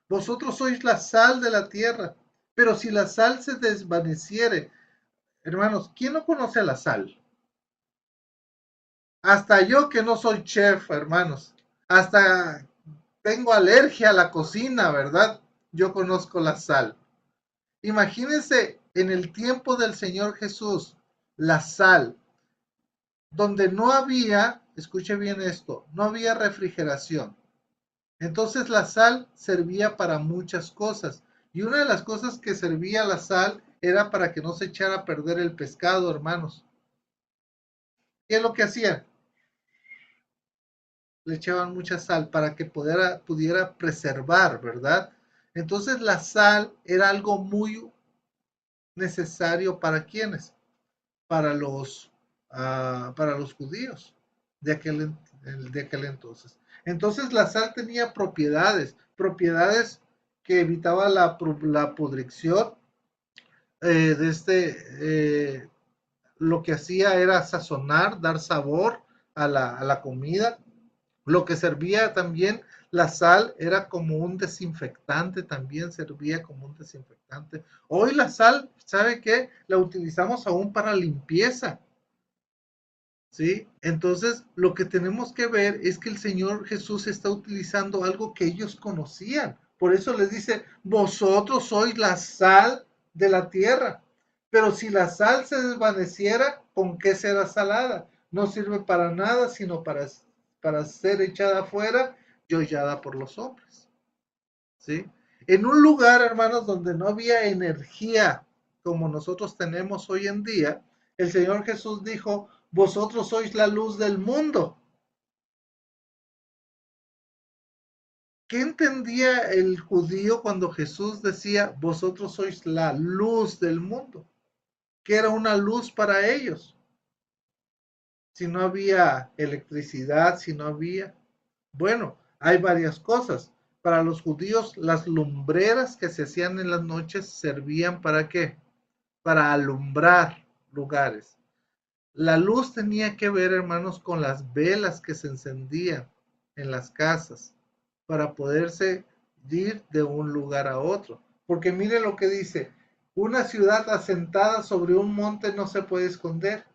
Vosotros sois la sal de la tierra, pero si la sal se desvaneciere, hermanos, ¿quién no conoce la sal? Hasta yo que no soy chef, hermanos, hasta tengo alergia a la cocina, ¿verdad? Yo conozco la sal. Imagínense en el tiempo del Señor Jesús, la sal, donde no había, escuche bien esto, no había refrigeración. Entonces la sal servía para muchas cosas. Y una de las cosas que servía la sal era para que no se echara a perder el pescado, hermanos. ¿Qué es lo que hacían? Le echaban mucha sal para que pudiera preservar, ¿verdad? Entonces la sal era algo muy necesario para quienes, para los judíos de aquel entonces. Entonces la sal tenía propiedades que evitaba la pudrición, de lo que hacía era sazonar, dar sabor a la comida. Lo que servía también la sal era como un desinfectante, también servía como un desinfectante. Hoy la sal, ¿sabe qué? La utilizamos aún para limpieza, ¿sí? Entonces, lo que tenemos que ver es que el Señor Jesús está utilizando algo que ellos conocían. Por eso les dice, vosotros sois la sal de la tierra. Pero si la sal se desvaneciera, ¿con qué será salada? No sirve para nada, sino para ser echada afuera y hollada por los hombres, ¿sí? En un lugar, hermanos, donde no había energía como nosotros tenemos hoy en día, el Señor Jesús dijo, vosotros sois la luz del mundo. ¿Qué entendía el judío cuando Jesús decía, vosotros sois la luz del mundo? ¿Qué era una luz para ellos? Si no había electricidad, si no había... Bueno, hay varias cosas. Para los judíos, las lumbreras que se hacían en las noches servían ¿para qué? Para alumbrar lugares. La luz tenía que ver, hermanos, con las velas que se encendían en las casas para poderse ir de un lugar a otro. Porque mire lo que dice, una ciudad asentada sobre un monte no se puede esconder.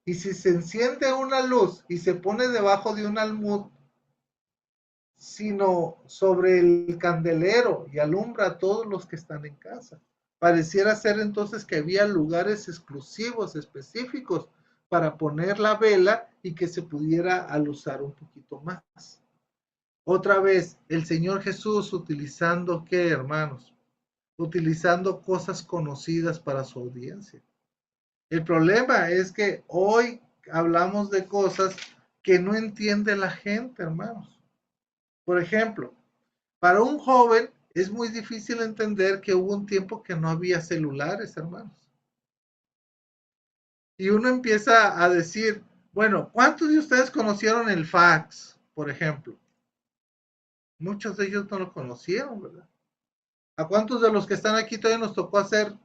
Y si se enciende una luz y se pone debajo de un almud, sino sobre el candelero y alumbra a todos los que están en casa. Pareciera ser entonces que había lugares exclusivos, específicos, para poner la vela y que se pudiera alusar un poquito más. Otra vez, el Señor Jesús utilizando, ¿qué, hermanos? Utilizando cosas conocidas para su audiencia. El problema es que hoy hablamos de cosas que no entiende la gente, hermanos. Por ejemplo, para un joven es muy difícil entender que hubo un tiempo que no había celulares, hermanos. Y uno empieza a decir, bueno, ¿cuántos de ustedes conocieron el fax, por ejemplo? Muchos de ellos no lo conocieron, ¿verdad? ¿A cuántos de los que están aquí todavía nos tocó hacer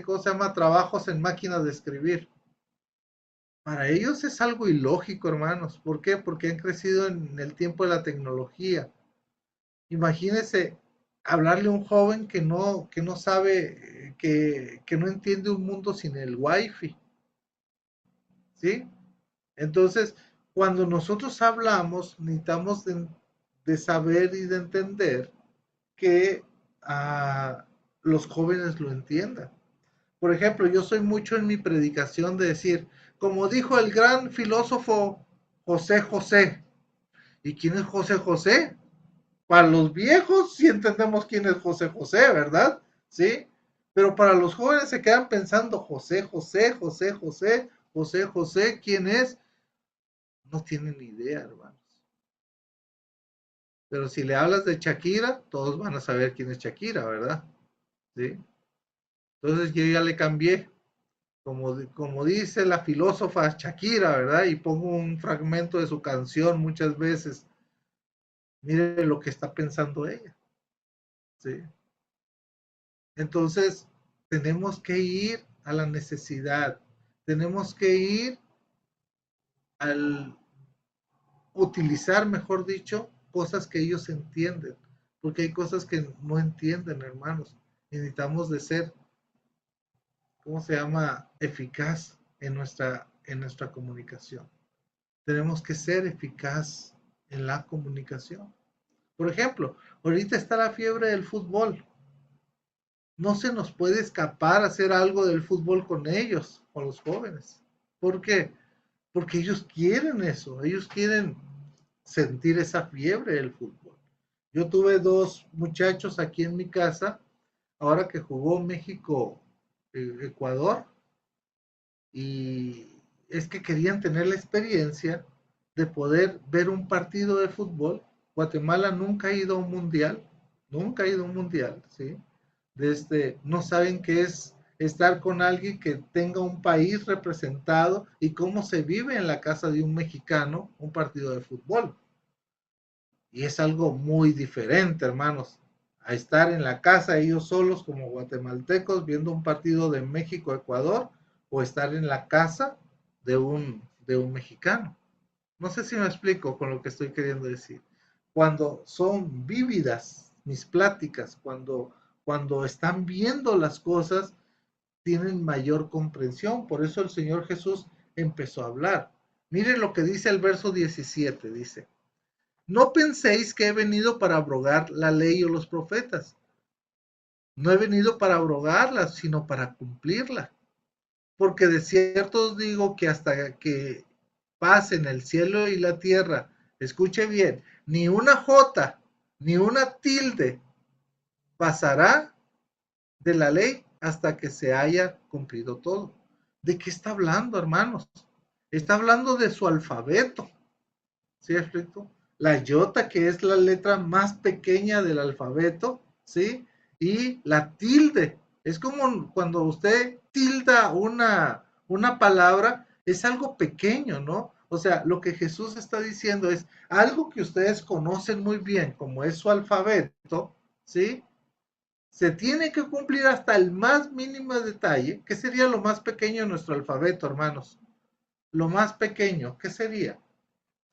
cosa se llama trabajos en máquinas de escribir? Para ellos es algo ilógico, hermanos. ¿Por qué? Porque han crecido en el tiempo de la tecnología. Imagínense hablarle a un joven que no sabe, que no entiende un mundo sin el wifi, ¿sí? Entonces, cuando nosotros hablamos, necesitamos de saber y de entender que los jóvenes lo entiendan. Por ejemplo, yo soy mucho en mi predicación de decir, como dijo el gran filósofo José José. ¿Y quién es José José? Para los viejos sí entendemos quién es José José, ¿verdad? Sí. Pero para los jóvenes se quedan pensando, José José, José José, José José, ¿quién es? No tienen ni idea, hermanos. Pero si le hablas de Shakira, todos van a saber quién es Shakira, ¿verdad? Sí. Entonces yo ya le cambié, como dice la filósofa Shakira, ¿verdad? Y pongo un fragmento de su canción muchas veces. Mire lo que está pensando ella, ¿sí? Entonces, tenemos que ir a la necesidad, tenemos que ir al utilizar, mejor dicho, cosas que ellos entienden, porque hay cosas que no entienden, hermanos. Necesitamos de ser, ¿cómo se llama? Eficaz en nuestra comunicación. Tenemos que ser eficaz en la comunicación. Por ejemplo, ahorita está la fiebre del fútbol. No se nos puede escapar hacer algo del fútbol con ellos, con los jóvenes. ¿Por qué? Porque ellos quieren eso, ellos quieren sentir esa fiebre del fútbol. Yo tuve dos muchachos aquí en mi casa, ahora que jugó México-Ecuador, y es que querían tener la experiencia de poder ver un partido de fútbol. Guatemala nunca ha ido a un mundial, nunca ha ido a un mundial, ¿sí? No saben qué es estar con alguien que tenga un país representado y cómo se vive en la casa de un mexicano un partido de fútbol. Y es algo muy diferente, hermanos, a estar en la casa ellos solos como guatemaltecos viendo un partido de México-Ecuador o estar en la casa de un mexicano. No sé si me explico con lo que estoy queriendo decir. Cuando son vívidas mis pláticas, cuando están viendo las cosas, tienen mayor comprensión. Por eso el Señor Jesús empezó a hablar. Miren lo que dice el verso 17, dice, no penséis que he venido para abrogar la ley o los profetas. No he venido para abrogarla, sino para cumplirla. Porque de cierto os digo que hasta que pasen el cielo y la tierra, escuche bien, ni una jota, ni una tilde pasará de la ley hasta que se haya cumplido todo. ¿De qué está hablando, hermanos? Está hablando de su alfabeto. ¿Sí explico? La iota, que es la letra más pequeña del alfabeto, ¿sí? Y la tilde. Es como cuando usted tilda una palabra, es algo pequeño, ¿no? O sea, lo que Jesús está diciendo es algo que ustedes conocen muy bien, como es su alfabeto, ¿sí? Se tiene que cumplir hasta el más mínimo detalle. ¿Qué sería lo más pequeño en nuestro alfabeto, hermanos? Lo más pequeño, ¿qué sería?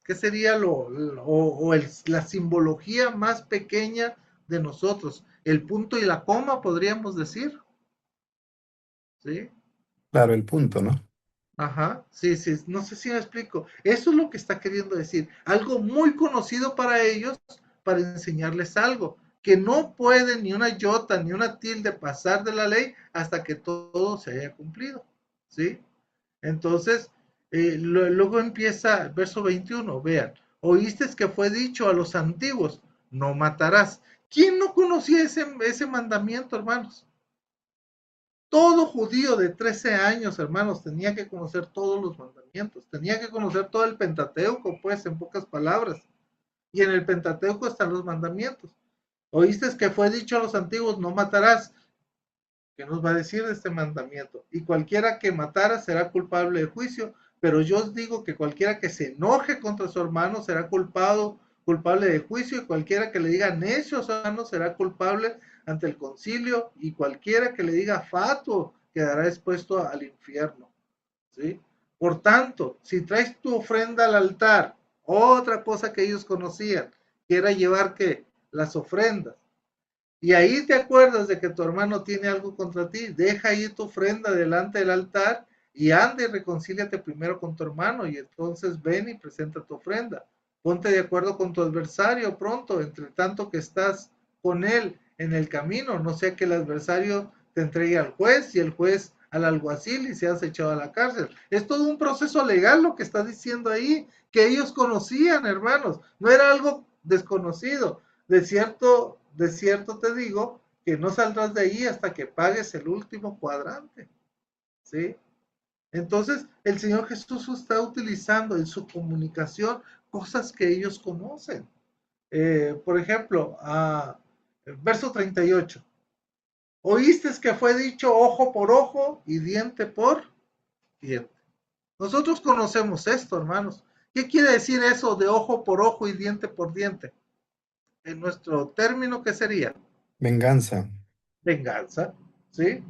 ¿Qué sería la simbología más pequeña de nosotros? El punto y la coma, podríamos decir, ¿sí? Claro, el punto, ¿no? Ajá, sí, sí, no sé si me explico. Eso es lo que está queriendo decir. Algo muy conocido para ellos, para enseñarles algo, que no puede ni una iota ni una tilde pasar de la ley hasta que todo se haya cumplido, ¿sí? Entonces, luego empieza el verso 21, vean, oíste que fue dicho a los antiguos, no matarás. ¿Quién no conocía ese mandamiento, hermanos? Todo judío de 13 años, hermanos, tenía que conocer todos los mandamientos, tenía que conocer todo el Pentateuco, pues, en pocas palabras. Y en el Pentateuco están los mandamientos. Oíste que fue dicho a los antiguos, no matarás. ¿Qué nos va a decir de este mandamiento? Y cualquiera que matara será culpable de juicio, pero yo os digo que cualquiera que se enoje contra su hermano será culpable de juicio, y cualquiera que le diga necio a su hermano será culpable ante el concilio, y cualquiera que le diga fatuo quedará expuesto al infierno. ¿Sí? Por tanto, si traes tu ofrenda al altar, otra cosa que ellos conocían, que era llevar que las ofrendas, y ahí te acuerdas de que tu hermano tiene algo contra ti, deja ahí tu ofrenda delante del altar y anda y reconcíliate primero con tu hermano, y entonces ven y presenta tu ofrenda. Ponte de acuerdo con tu adversario pronto, entre tanto que estás con él en el camino, no sea que el adversario te entregue al juez y el juez al alguacil y seas echado a la cárcel. Es todo un proceso legal lo que está diciendo ahí, que ellos conocían, hermanos, no era algo desconocido. De cierto te digo que no saldrás de ahí hasta que pagues el último cuadrante, ¿sí? Entonces, el Señor Jesús está utilizando en su comunicación cosas que ellos conocen. Por ejemplo, verso 38. Oíste que fue dicho ojo por ojo y diente por diente. Nosotros conocemos esto, hermanos. ¿Qué quiere decir eso de ojo por ojo y diente por diente? En nuestro término, ¿qué sería? Venganza. Venganza, ¿sí?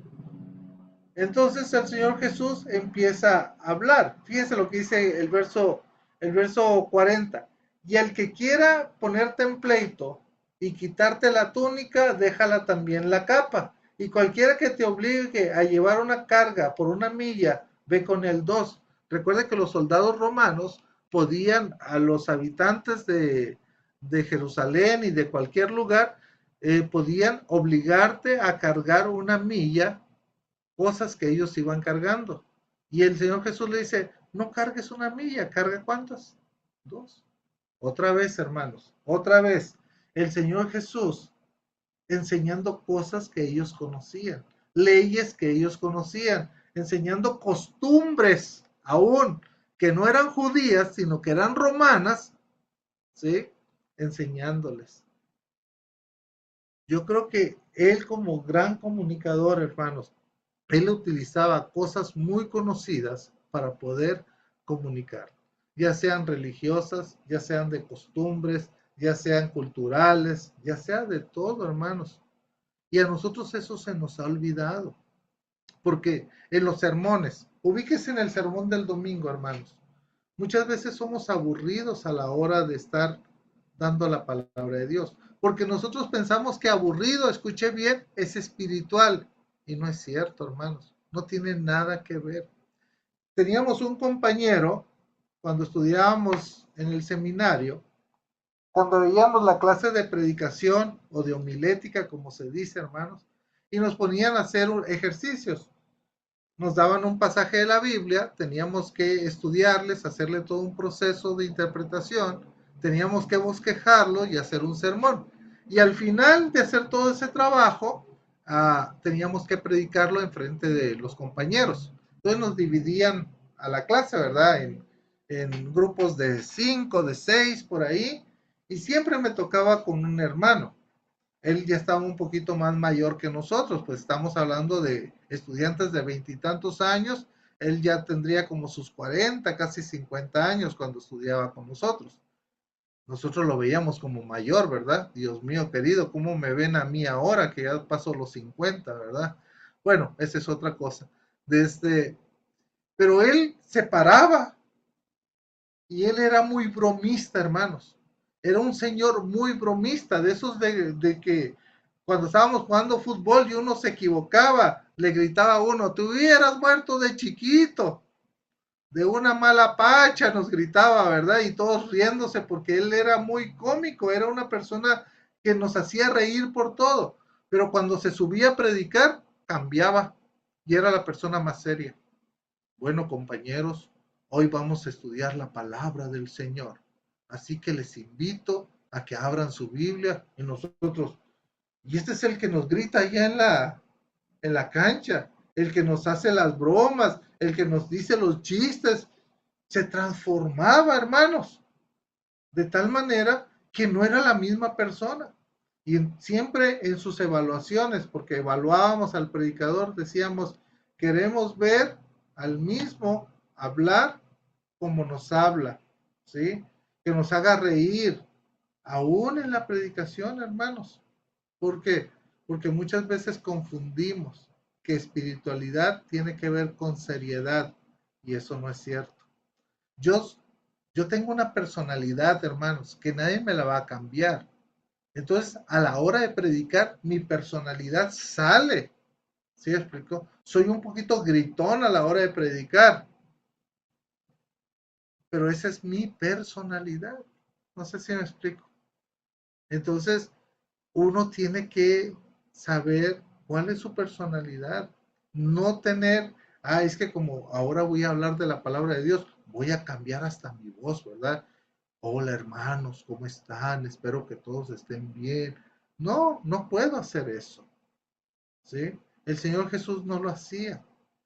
Entonces el Señor Jesús empieza a hablar. Fíjense lo que dice el verso 40. Y el que quiera ponerte en pleito y quitarte la túnica, déjala también la capa. Y cualquiera que te obligue a llevar una carga por una milla, ve con el dos. Recuerde que los soldados romanos podían a los habitantes de Jerusalén y de cualquier lugar, podían obligarte a cargar una milla, cosas que ellos iban cargando. Y el Señor Jesús le dice, no cargues una milla, carga cuántas? Dos. Otra vez, hermanos, otra vez. El Señor Jesús enseñando cosas que ellos conocían, leyes que ellos conocían, enseñando costumbres aún que no eran judías, sino que eran romanas, ¿sí? Enseñándoles. Yo creo que él como gran comunicador, hermanos, él utilizaba cosas muy conocidas para poder comunicar, ya sean religiosas, ya sean de costumbres, ya sean culturales, ya sea de todo, hermanos. Y a nosotros eso se nos ha olvidado, porque en los sermones, ubíquese en el sermón del domingo, hermanos, muchas veces somos aburridos a la hora de estar dando la palabra de Dios, porque nosotros pensamos que aburrido, escuché bien, es espiritual, y no es cierto, hermanos, no tiene nada que ver. Teníamos un compañero, cuando estudiábamos en el seminario, cuando veíamos la clase de predicación o de homilética, como se dice, hermanos, y nos ponían a hacer ejercicios. Nos daban un pasaje de la Biblia, teníamos que estudiarles, hacerle todo un proceso de interpretación, teníamos que bosquejarlo y hacer un sermón. Y al final de hacer todo ese trabajo, teníamos que predicarlo en frente de los compañeros. Entonces nos dividían a la clase, ¿verdad? En grupos de 5, de 6, por ahí, y siempre me tocaba con un hermano. Él ya estaba un poquito más mayor que nosotros, pues estamos hablando de estudiantes de veintitantos años. Él ya tendría como sus 40, casi 50 años cuando estudiaba con nosotros. Nosotros lo veíamos como mayor, ¿verdad? Dios mío querido, ¿cómo me ven a mí ahora que ya paso los 50, ¿verdad? Bueno, esa es otra cosa. Pero él se paraba y él era muy bromista, hermanos. Era un señor muy bromista, de esos de que cuando estábamos jugando fútbol y uno se equivocaba, le gritaba a uno, te hubieras muerto de chiquito, de una mala pacha, nos gritaba, ¿verdad? Y todos riéndose porque él era muy cómico, era una persona que nos hacía reír por todo, pero cuando se subía a predicar, cambiaba y era la persona más seria. Bueno, compañeros, hoy vamos a estudiar la palabra del Señor. Así que les invito a que abran su Biblia y nosotros. Y este es el que nos grita allá en la cancha, el que nos hace las bromas, el que nos dice los chistes. Se transformaba, hermanos, de tal manera que no era la misma persona. Y siempre en sus evaluaciones, porque evaluábamos al predicador, decíamos, queremos ver al mismo hablar como nos habla, ¿sí? Que nos haga reír, aún en la predicación, hermanos. ¿Por qué? Porque muchas veces confundimos que espiritualidad tiene que ver con seriedad, y eso no es cierto. Yo, yo tengo una personalidad, hermanos, que nadie me la va a cambiar. Entonces, a la hora de predicar, mi personalidad sale. ¿Sí explico? Soy un poquito gritón a la hora de predicar, pero esa es mi personalidad. No sé si me explico. Entonces, uno tiene que saber cuál es su personalidad. No tener, es que como ahora voy a hablar de la palabra de Dios, voy a cambiar hasta mi voz, ¿verdad? Hola hermanos, ¿cómo están? Espero que todos estén bien. No, no puedo hacer eso. ¿Sí? El Señor Jesús no lo hacía.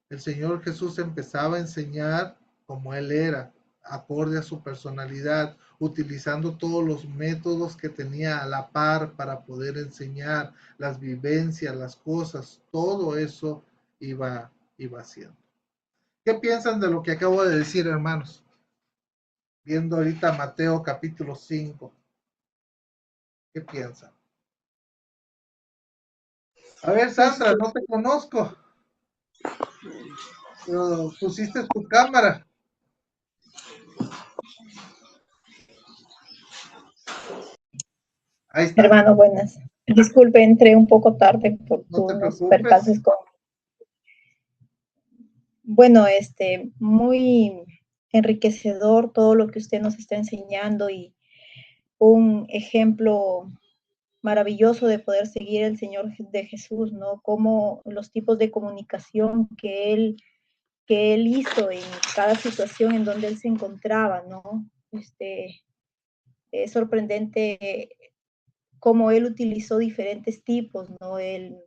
El Señor Jesús empezaba a enseñar como Él era, acorde a su personalidad, utilizando todos los métodos que tenía a la par para poder enseñar, las vivencias, las cosas, todo eso iba haciendo. ¿Qué piensan de lo que acabo de decir, hermanos? Viendo ahorita Mateo capítulo 5. ¿Qué piensan? A ver, Sandra, no te conozco, pero pusiste tu cámara. Ahí está. Hermano, buenas. Disculpe, entré un poco tarde por No te unos preocupes. percances con... Bueno, muy enriquecedor todo lo que usted nos está enseñando y un ejemplo maravilloso de poder seguir el Señor de Jesús, ¿no? Como los tipos de comunicación que él hizo en cada situación en donde él se encontraba, ¿no? Es sorprendente cómo él utilizó diferentes tipos, ¿no? Él,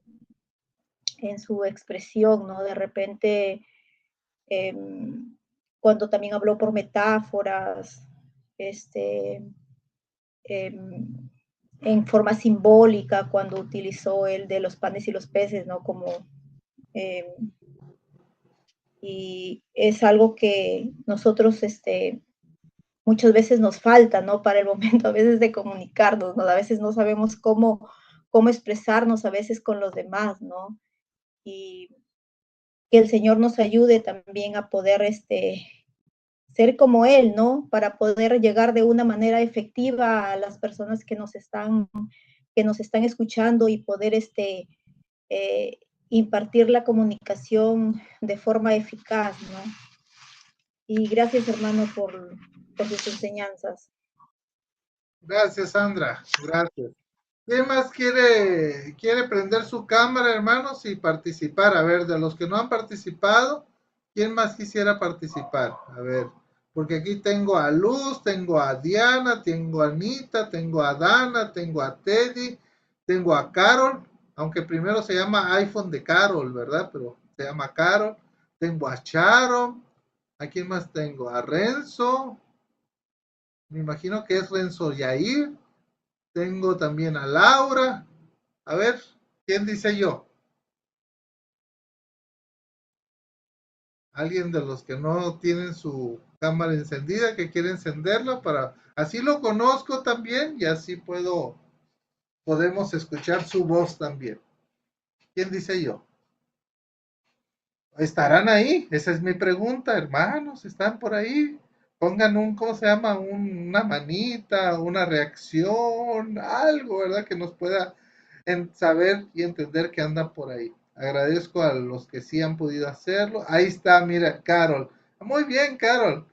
en su expresión, ¿no? De repente, eh, cuando también habló por metáforas, este, eh, en forma simbólica, cuando utilizó el de los panes y los peces, ¿no? Como, eh, y es algo que nosotros, muchas veces nos falta, ¿no? Para el momento a veces de comunicarnos, ¿no? A veces no sabemos cómo expresarnos a veces con los demás, ¿no? Y que el Señor nos ayude también a poder ser como Él, ¿no? Para poder llegar de una manera efectiva a las personas que nos están escuchando y poder eh, impartir la comunicación de forma eficaz, ¿no? Y gracias, hermano, por sus enseñanzas. Gracias, Sandra. Gracias. ¿Quién más quiere prender su cámara, hermanos, y participar? A ver, de los que no han participado, ¿quién más quisiera participar? A ver, porque aquí tengo a Luz, tengo a Diana, tengo a Anita, tengo a Dana, tengo a Teddy, tengo a Carol, aunque primero se llama iPhone de Carol, ¿verdad? Pero se llama Carol. Tengo a Sharon. ¿A quién más tengo? A Renzo. Me imagino que es Renzo Yair. Tengo también a Laura. A ver, ¿quién dice yo? Alguien de los que no tienen su cámara encendida, que quiere encenderla para, así lo conozco también y así podemos escuchar su voz también. ¿Quién dice yo? ¿Estarán ahí? Esa es mi pregunta, hermanos, ¿están por ahí? Pongan ¿cómo se llama? Una manita, una reacción, algo, ¿verdad? Que nos pueda saber y entender que andan por ahí. Agradezco a los que sí han podido hacerlo. Ahí está, mira, Carol. Muy bien, Carol.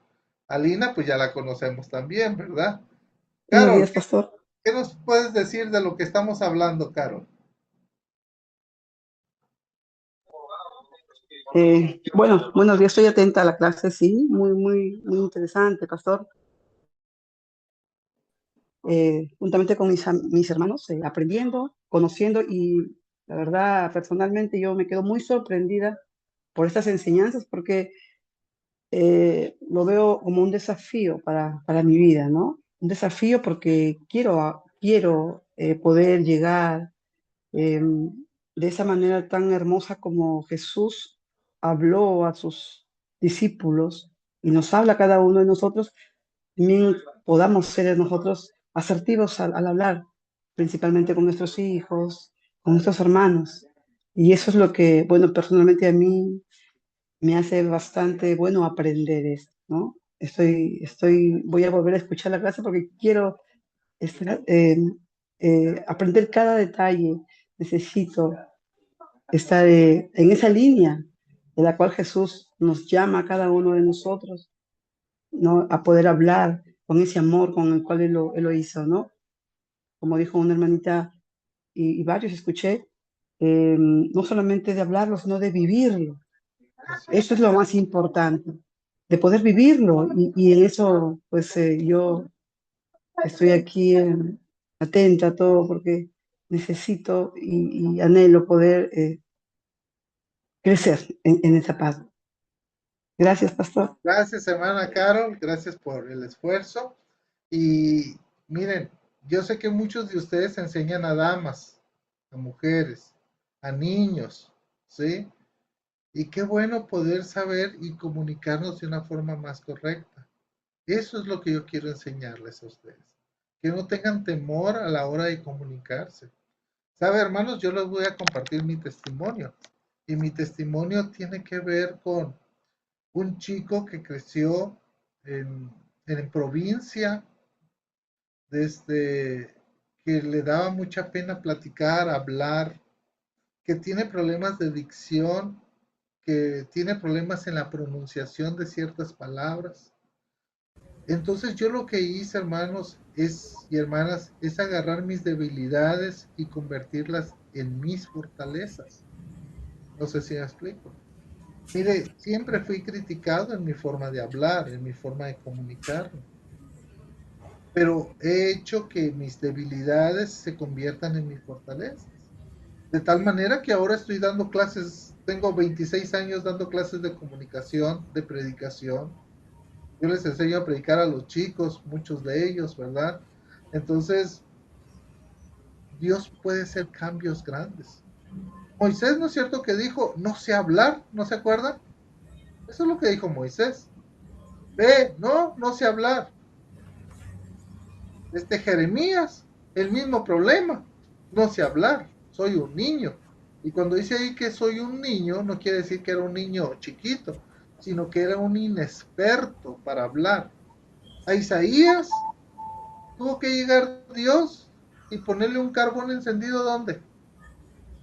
Alina, pues ya la conocemos también, ¿verdad? Buenos Carol, días, pastor. ¿qué nos puedes decir de lo que estamos hablando, Carol? Bueno, buenos días, estoy atenta a la clase, sí, muy interesante, pastor. Juntamente con mis hermanos, aprendiendo, conociendo y la verdad, personalmente yo me quedo muy sorprendida por estas enseñanzas porque lo veo como un desafío para mi vida, ¿no? Un desafío porque quiero poder llegar eh, de esa manera tan hermosa como Jesús habló a sus discípulos y nos habla a cada uno de nosotros, también podamos ser nosotros asertivos al hablar, principalmente con nuestros hijos, con nuestros hermanos. Y eso es lo que, bueno, personalmente a mí me hace bastante bueno aprender esto, ¿no? Voy a volver a escuchar la clase porque quiero estar, aprender cada detalle. Necesito estar en esa línea de la cual Jesús nos llama a cada uno de nosotros, ¿no? A poder hablar con ese amor con el cual Él lo hizo, ¿no? Como dijo una hermanita y varios escuché, no solamente de hablarlo, sino de vivirlo. Eso es lo más importante, de poder vivirlo. Y en eso, pues yo estoy aquí atenta a todo porque necesito y anhelo poder crecer en esa paz. Gracias, pastor. Gracias, hermana Carol, gracias por el esfuerzo. Y miren, yo sé que muchos de ustedes enseñan a damas, a mujeres, a niños, ¿sí? Y qué bueno poder saber y comunicarnos de una forma más correcta. Eso es lo que yo quiero enseñarles a ustedes. Que no tengan temor a la hora de comunicarse. ¿Sabe, hermanos? Yo les voy a compartir mi testimonio. Y mi testimonio tiene que ver con un chico que creció en, en provincia, desde que le daba mucha pena platicar, hablar, que tiene problemas de dicción, que tiene problemas en la pronunciación de ciertas palabras. Entonces yo lo que hice, hermanos, y hermanas, es agarrar mis debilidades y convertirlas en mis fortalezas. No sé si me explico. Mire, siempre fui criticado en mi forma de hablar, en mi forma de comunicarme, pero he hecho que mis debilidades se conviertan en mis fortalezas. De tal manera que ahora estoy dando clases, tengo 26 años dando clases de comunicación, de predicación. Yo les enseño a predicar a los chicos, muchos de ellos, ¿verdad? Entonces, Dios puede hacer cambios grandes. Moisés, ¿no es cierto que dijo, no sé hablar? ¿No se acuerdan? Eso es lo que dijo Moisés. Ve, no sé hablar. Jeremías, el mismo problema. No sé hablar, soy un niño. Y cuando dice ahí que soy un niño, no quiere decir que era un niño chiquito, sino que era un inexperto para hablar. A Isaías tuvo que llegar Dios y ponerle un carbón encendido, ¿dónde?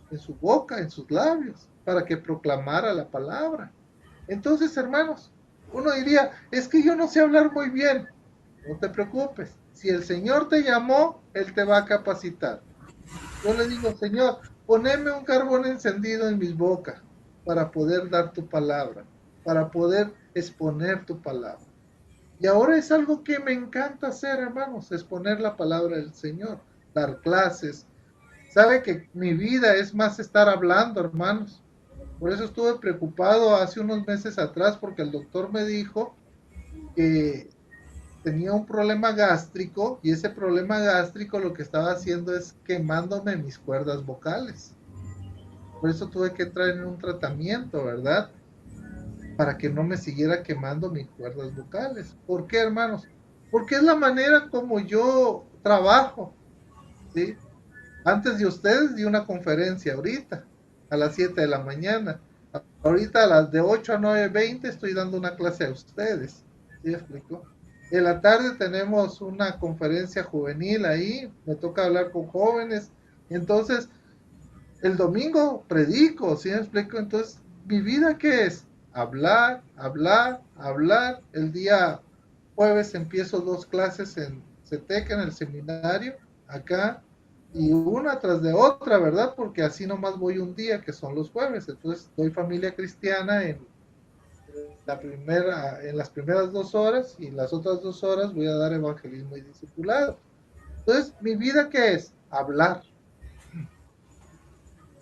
En su boca, en sus labios, para que proclamara la palabra. Entonces, hermanos, uno diría, es que yo no sé hablar muy bien. No te preocupes. Si el Señor te llamó, Él te va a capacitar. Yo le digo, Señor, poneme un carbón encendido en mis bocas para poder dar tu palabra, para poder exponer tu palabra. Y ahora es algo que me encanta hacer, hermanos, exponer la palabra del Señor, dar clases. Sabe que mi vida es más estar hablando, hermanos. Por eso estuve preocupado hace unos meses atrás porque el doctor me dijo que tenía un problema gástrico y ese problema gástrico lo que estaba haciendo es quemándome mis cuerdas vocales. Por eso tuve que entrar en un tratamiento, ¿verdad? Para que no me siguiera quemando mis cuerdas vocales. ¿Por qué, hermanos? Porque es la manera como yo trabajo, ¿sí? Antes de ustedes di una conferencia ahorita, a las 7 de la mañana. Ahorita a las de 8 a 9:20 estoy dando una clase a ustedes. ¿Sí explico? En la tarde tenemos una conferencia juvenil ahí, me toca hablar con jóvenes. Entonces, el domingo predico, ¿sí me explico? Entonces, ¿mi vida qué es? Hablar, hablar, hablar. El día jueves empiezo 2 clases en CETEC, en el seminario, acá, y una tras de otra, ¿verdad? Porque así nomás voy un día, que son los jueves. Entonces, doy familia cristiana en las primeras 2 horas, y las otras 2 horas voy a dar evangelismo y discipulado. Entonces, ¿mi vida qué es? Hablar.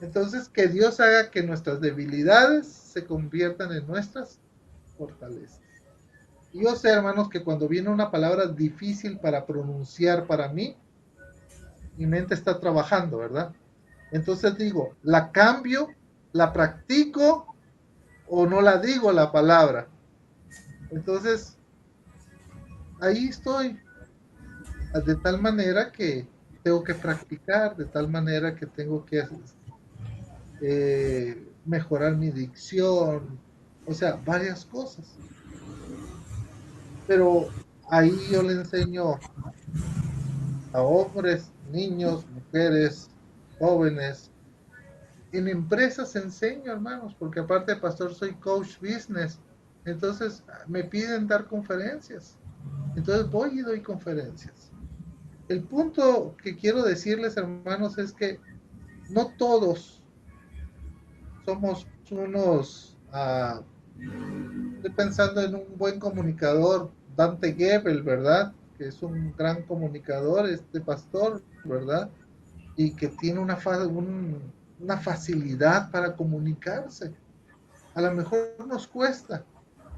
Entonces, que Dios haga que nuestras debilidades se conviertan en nuestras fortalezas. Y yo sé, hermanos, que cuando viene una palabra difícil para pronunciar para mí, mi mente está trabajando, ¿verdad? Entonces digo, ¿la cambio? ¿La practico? ¿O no la digo la palabra? Entonces, ahí estoy, de tal manera que tengo que practicar, de tal manera que tengo que mejorar mi dicción, o sea, varias cosas. Pero ahí yo le enseño a hombres, niños, mujeres, jóvenes. En empresas enseño, hermanos, porque aparte de pastor soy coach business. Entonces me piden dar conferencias. Entonces voy y doy conferencias. El punto que quiero decirles, hermanos, es que no todos somos unos, estoy pensando en un buen comunicador, Dante Gebel, ¿verdad? Que es un gran comunicador, este pastor, ¿verdad? Y que tiene una facilidad para comunicarse. A lo mejor nos cuesta,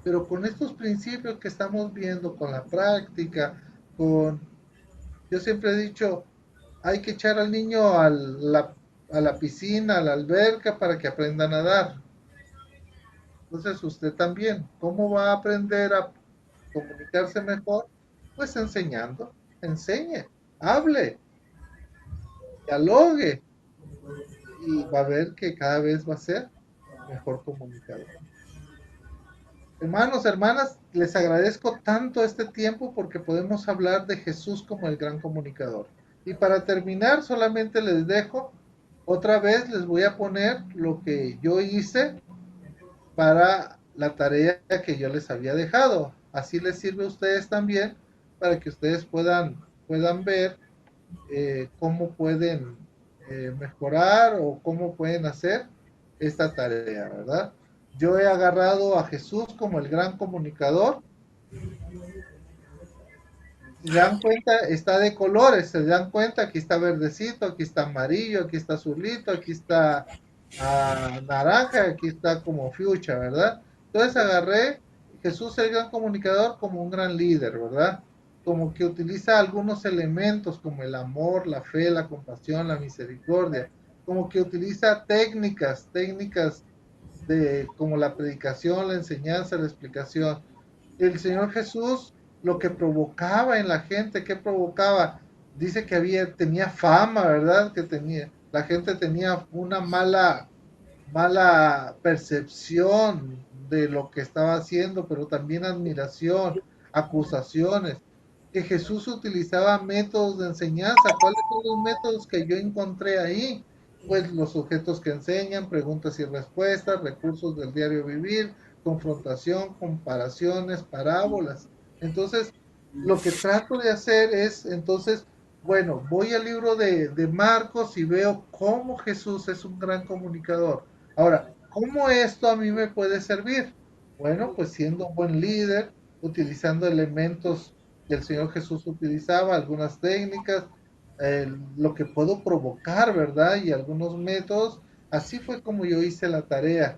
pero con estos principios que estamos viendo, con la práctica, yo siempre he dicho, hay que echar al niño a la piscina, a la alberca, para que aprenda a nadar. Entonces usted también, ¿cómo va a aprender a comunicarse mejor? Pues enseñando, enseñe, hable, dialogue, y va a ver que cada vez va a ser mejor comunicador. Hermanos, hermanas, les agradezco tanto este tiempo porque podemos hablar de Jesús como el gran comunicador. Y para terminar, solamente les dejo, otra vez les voy a poner lo que yo hice para la tarea que yo les había dejado. Así les sirve a ustedes también para que ustedes puedan ver cómo pueden mejorar o cómo pueden hacer esta tarea, ¿verdad? Yo he agarrado a Jesús como el gran comunicador. Si se dan cuenta, está de colores, se dan cuenta, aquí está verdecito, aquí está amarillo, aquí está azulito, aquí está naranja, aquí está como fuchsia, ¿verdad? Entonces agarré Jesús el gran comunicador como un gran líder, ¿verdad? Como que utiliza algunos elementos como el amor, la fe, la compasión, la misericordia, como que utiliza técnicas como la predicación, la enseñanza, la explicación. El Señor Jesús, lo que provocaba en la gente, ¿qué provocaba? Dice que tenía fama, ¿verdad? La gente tenía una mala percepción de lo que estaba haciendo, pero también admiración, acusaciones. Que Jesús utilizaba métodos de enseñanza. ¿Cuáles son los métodos que yo encontré ahí? Pues los sujetos que enseñan, preguntas y respuestas, recursos del diario vivir, confrontación, comparaciones, parábolas. Entonces, lo que trato de hacer es, entonces, bueno, voy al libro de Marcos y veo cómo Jesús es un gran comunicador. Ahora, ¿cómo esto a mí me puede servir? Bueno, pues siendo un buen líder, utilizando elementos que el Señor Jesús utilizaba, algunas técnicas, lo que puedo provocar, ¿verdad? Y algunos métodos. Así fue como yo hice la tarea.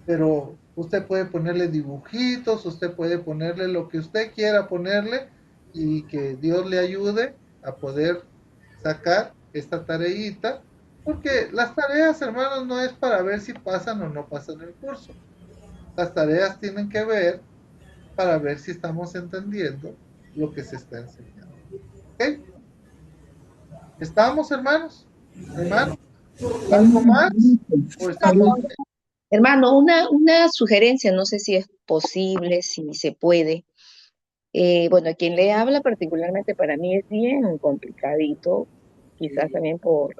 Pero usted puede ponerle dibujitos, usted puede ponerle lo que usted quiera ponerle, y que Dios le ayude a poder sacar esta tareita, porque las tareas, hermanos, no es para ver si pasan o no pasan el curso. Las tareas tienen que ver para ver si estamos entendiendo lo que se está enseñando. ¿Ok? ¿Estamos, hermanos? Hermano, ¿algo Hermano, más? ¿O estamos bien? hermano, una sugerencia, no sé si es posible, si se puede. Bueno, quien le habla particularmente para mí es bien complicadito, quizás también por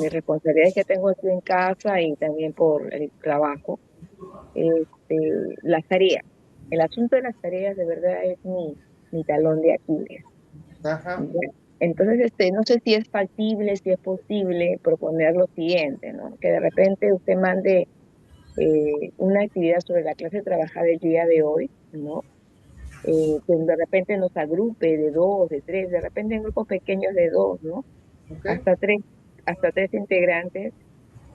mis responsabilidades que tengo aquí en casa y también por el trabajo. Este, las tareas. El asunto de las tareas de verdad es mi talón de Aquiles. Ajá. ¿Ya? Entonces, no sé si es factible, si es posible proponer lo siguiente, ¿no? Que de repente usted mande una actividad sobre la clase trabajada del día de hoy, ¿no? Que de repente nos agrupe de dos, de tres, de repente en grupos pequeños de dos, ¿no? ¿Ok? Hasta tres, hasta tres integrantes.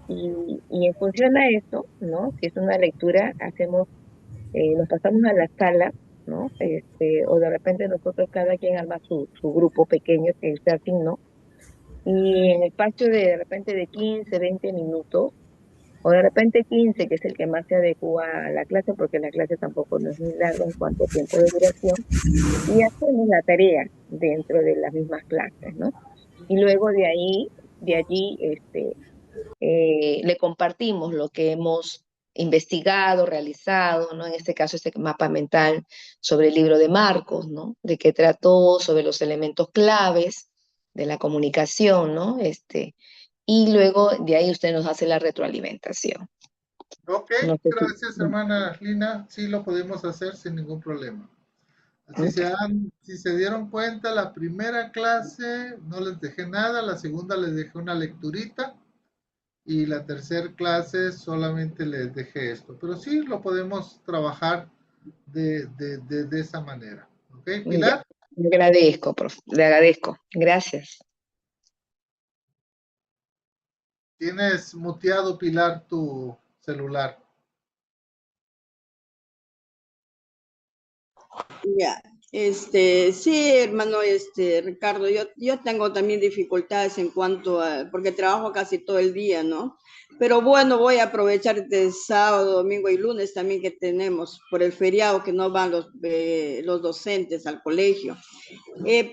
Y en función a eso, ¿no? Si es una lectura, nos pasamos a la sala, ¿no? O de repente nosotros cada quien arma su grupo pequeño que se asignó. Y en espacio de repente de 15, 20 minutos, o de repente 15, que es el que más se adecua a la clase, porque la clase tampoco no es muy larga en cuanto a tiempo de duración, y hacemos la tarea dentro de las mismas clases, ¿no? Y luego de allí, le compartimos lo que hemos investigado, realizado, ¿no? En este caso, este mapa mental sobre el libro de Marcos, ¿no? De qué trató, sobre los elementos claves de la comunicación, ¿no? Y luego de ahí usted nos hace la retroalimentación. Ok, No sé si... gracias, hermana Lina. Sí lo podemos hacer sin ningún problema. Ok. Si se dieron cuenta, la primera clase no les dejé nada, la segunda les dejé una lecturita y la tercera clase solamente les dejé esto. Pero sí lo podemos trabajar de esa manera. ¿Ok, Ya, Pilar? le agradezco, profe, le agradezco. Gracias. Tienes muteado, Pilar, tu celular. Ya, sí, hermano, Ricardo, yo tengo también dificultades en cuanto a, porque trabajo casi todo el día, ¿no? Pero bueno, voy a aprovechar este sábado, domingo y lunes también que tenemos por el feriado que no van los docentes al colegio.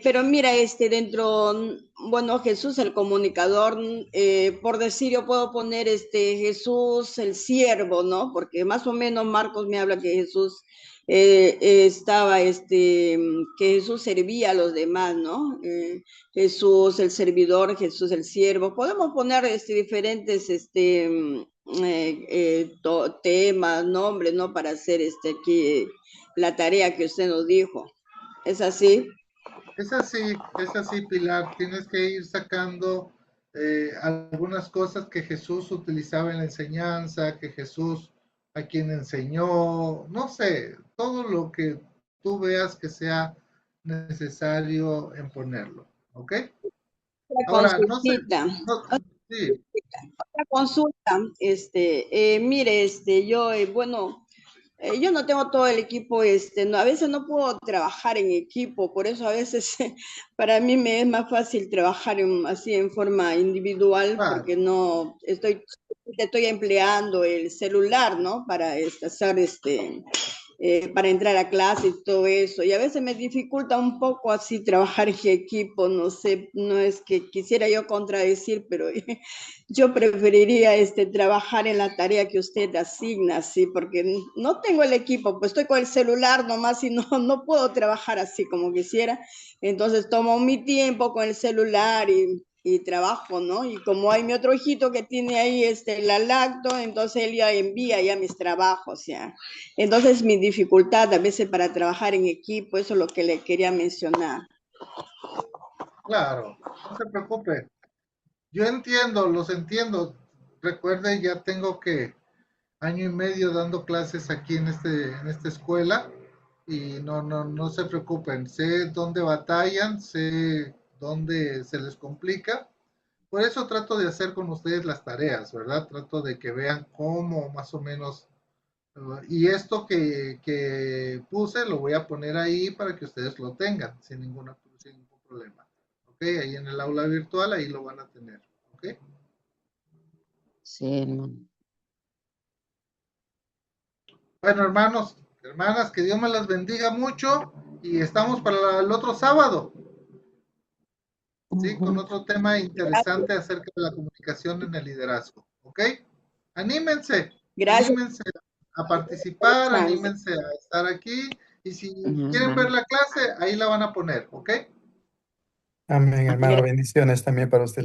Pero mira, bueno, Jesús el comunicador, por decir, yo puedo poner Jesús el siervo, ¿no? Porque más o menos Marcos me habla que Jesús que Jesús servía a los demás, ¿no? Jesús el servidor, Jesús el siervo. Podemos poner diferentes temas, nombres, ¿no? Para hacer aquí la tarea que usted nos dijo. ¿Es así? Es así, Pilar. Tienes que ir sacando algunas cosas que Jesús utilizaba en la enseñanza, que Jesús a quien enseñó, no sé, todo lo que tú veas que sea necesario en ponerlo, ¿ok? La Ahora, no sé, consultita. no, sí, La consulta, mire, bueno, yo no tengo todo el equipo, no, a veces no puedo trabajar en equipo, por eso a veces para mí me es más fácil trabajar así en forma individual, vale. porque no estoy empleando el celular, ¿no? Para hacer para entrar a clase y todo eso. Y a veces me dificulta un poco así trabajar en equipo, no sé, no es que quisiera yo contradecir, pero yo preferiría trabajar en la tarea que usted asigna, sí, porque no tengo el equipo, pues estoy con el celular nomás y no puedo trabajar así como quisiera. Entonces tomo mi tiempo con el celular y trabajo, ¿no? Y como hay mi otro hijito que tiene ahí la lacto, entonces él ya envía ya mis trabajos, ya. Entonces mi dificultad a veces para trabajar en equipo, eso es lo que le quería mencionar. Claro, no se preocupe. Yo entiendo, los entiendo. Recuerde, ya tengo que año y medio dando clases aquí en esta escuela y no se preocupen. Sé dónde batallan, sé dónde se les complica. Por eso trato de hacer con ustedes las tareas, ¿verdad? Trato de que vean cómo más o menos Y esto que puse lo voy a poner ahí para que ustedes lo tengan sin ningún problema. ¿Ok? Ahí en el aula virtual, ahí lo van a tener. ¿Ok? Sí, hermano. Bueno, hermanos, hermanas, que Dios me las bendiga mucho y estamos para el otro sábado, ¿sí? Con otro tema interesante acerca de la comunicación en el liderazgo. ¿Ok? Anímense, Gracias anímense a por la participar, chance. anímense a estar aquí y si quieren ver Hermano. la clase, ahí la van a poner, ¿ok? Amén, hermano. Gracias. Bendiciones también para usted.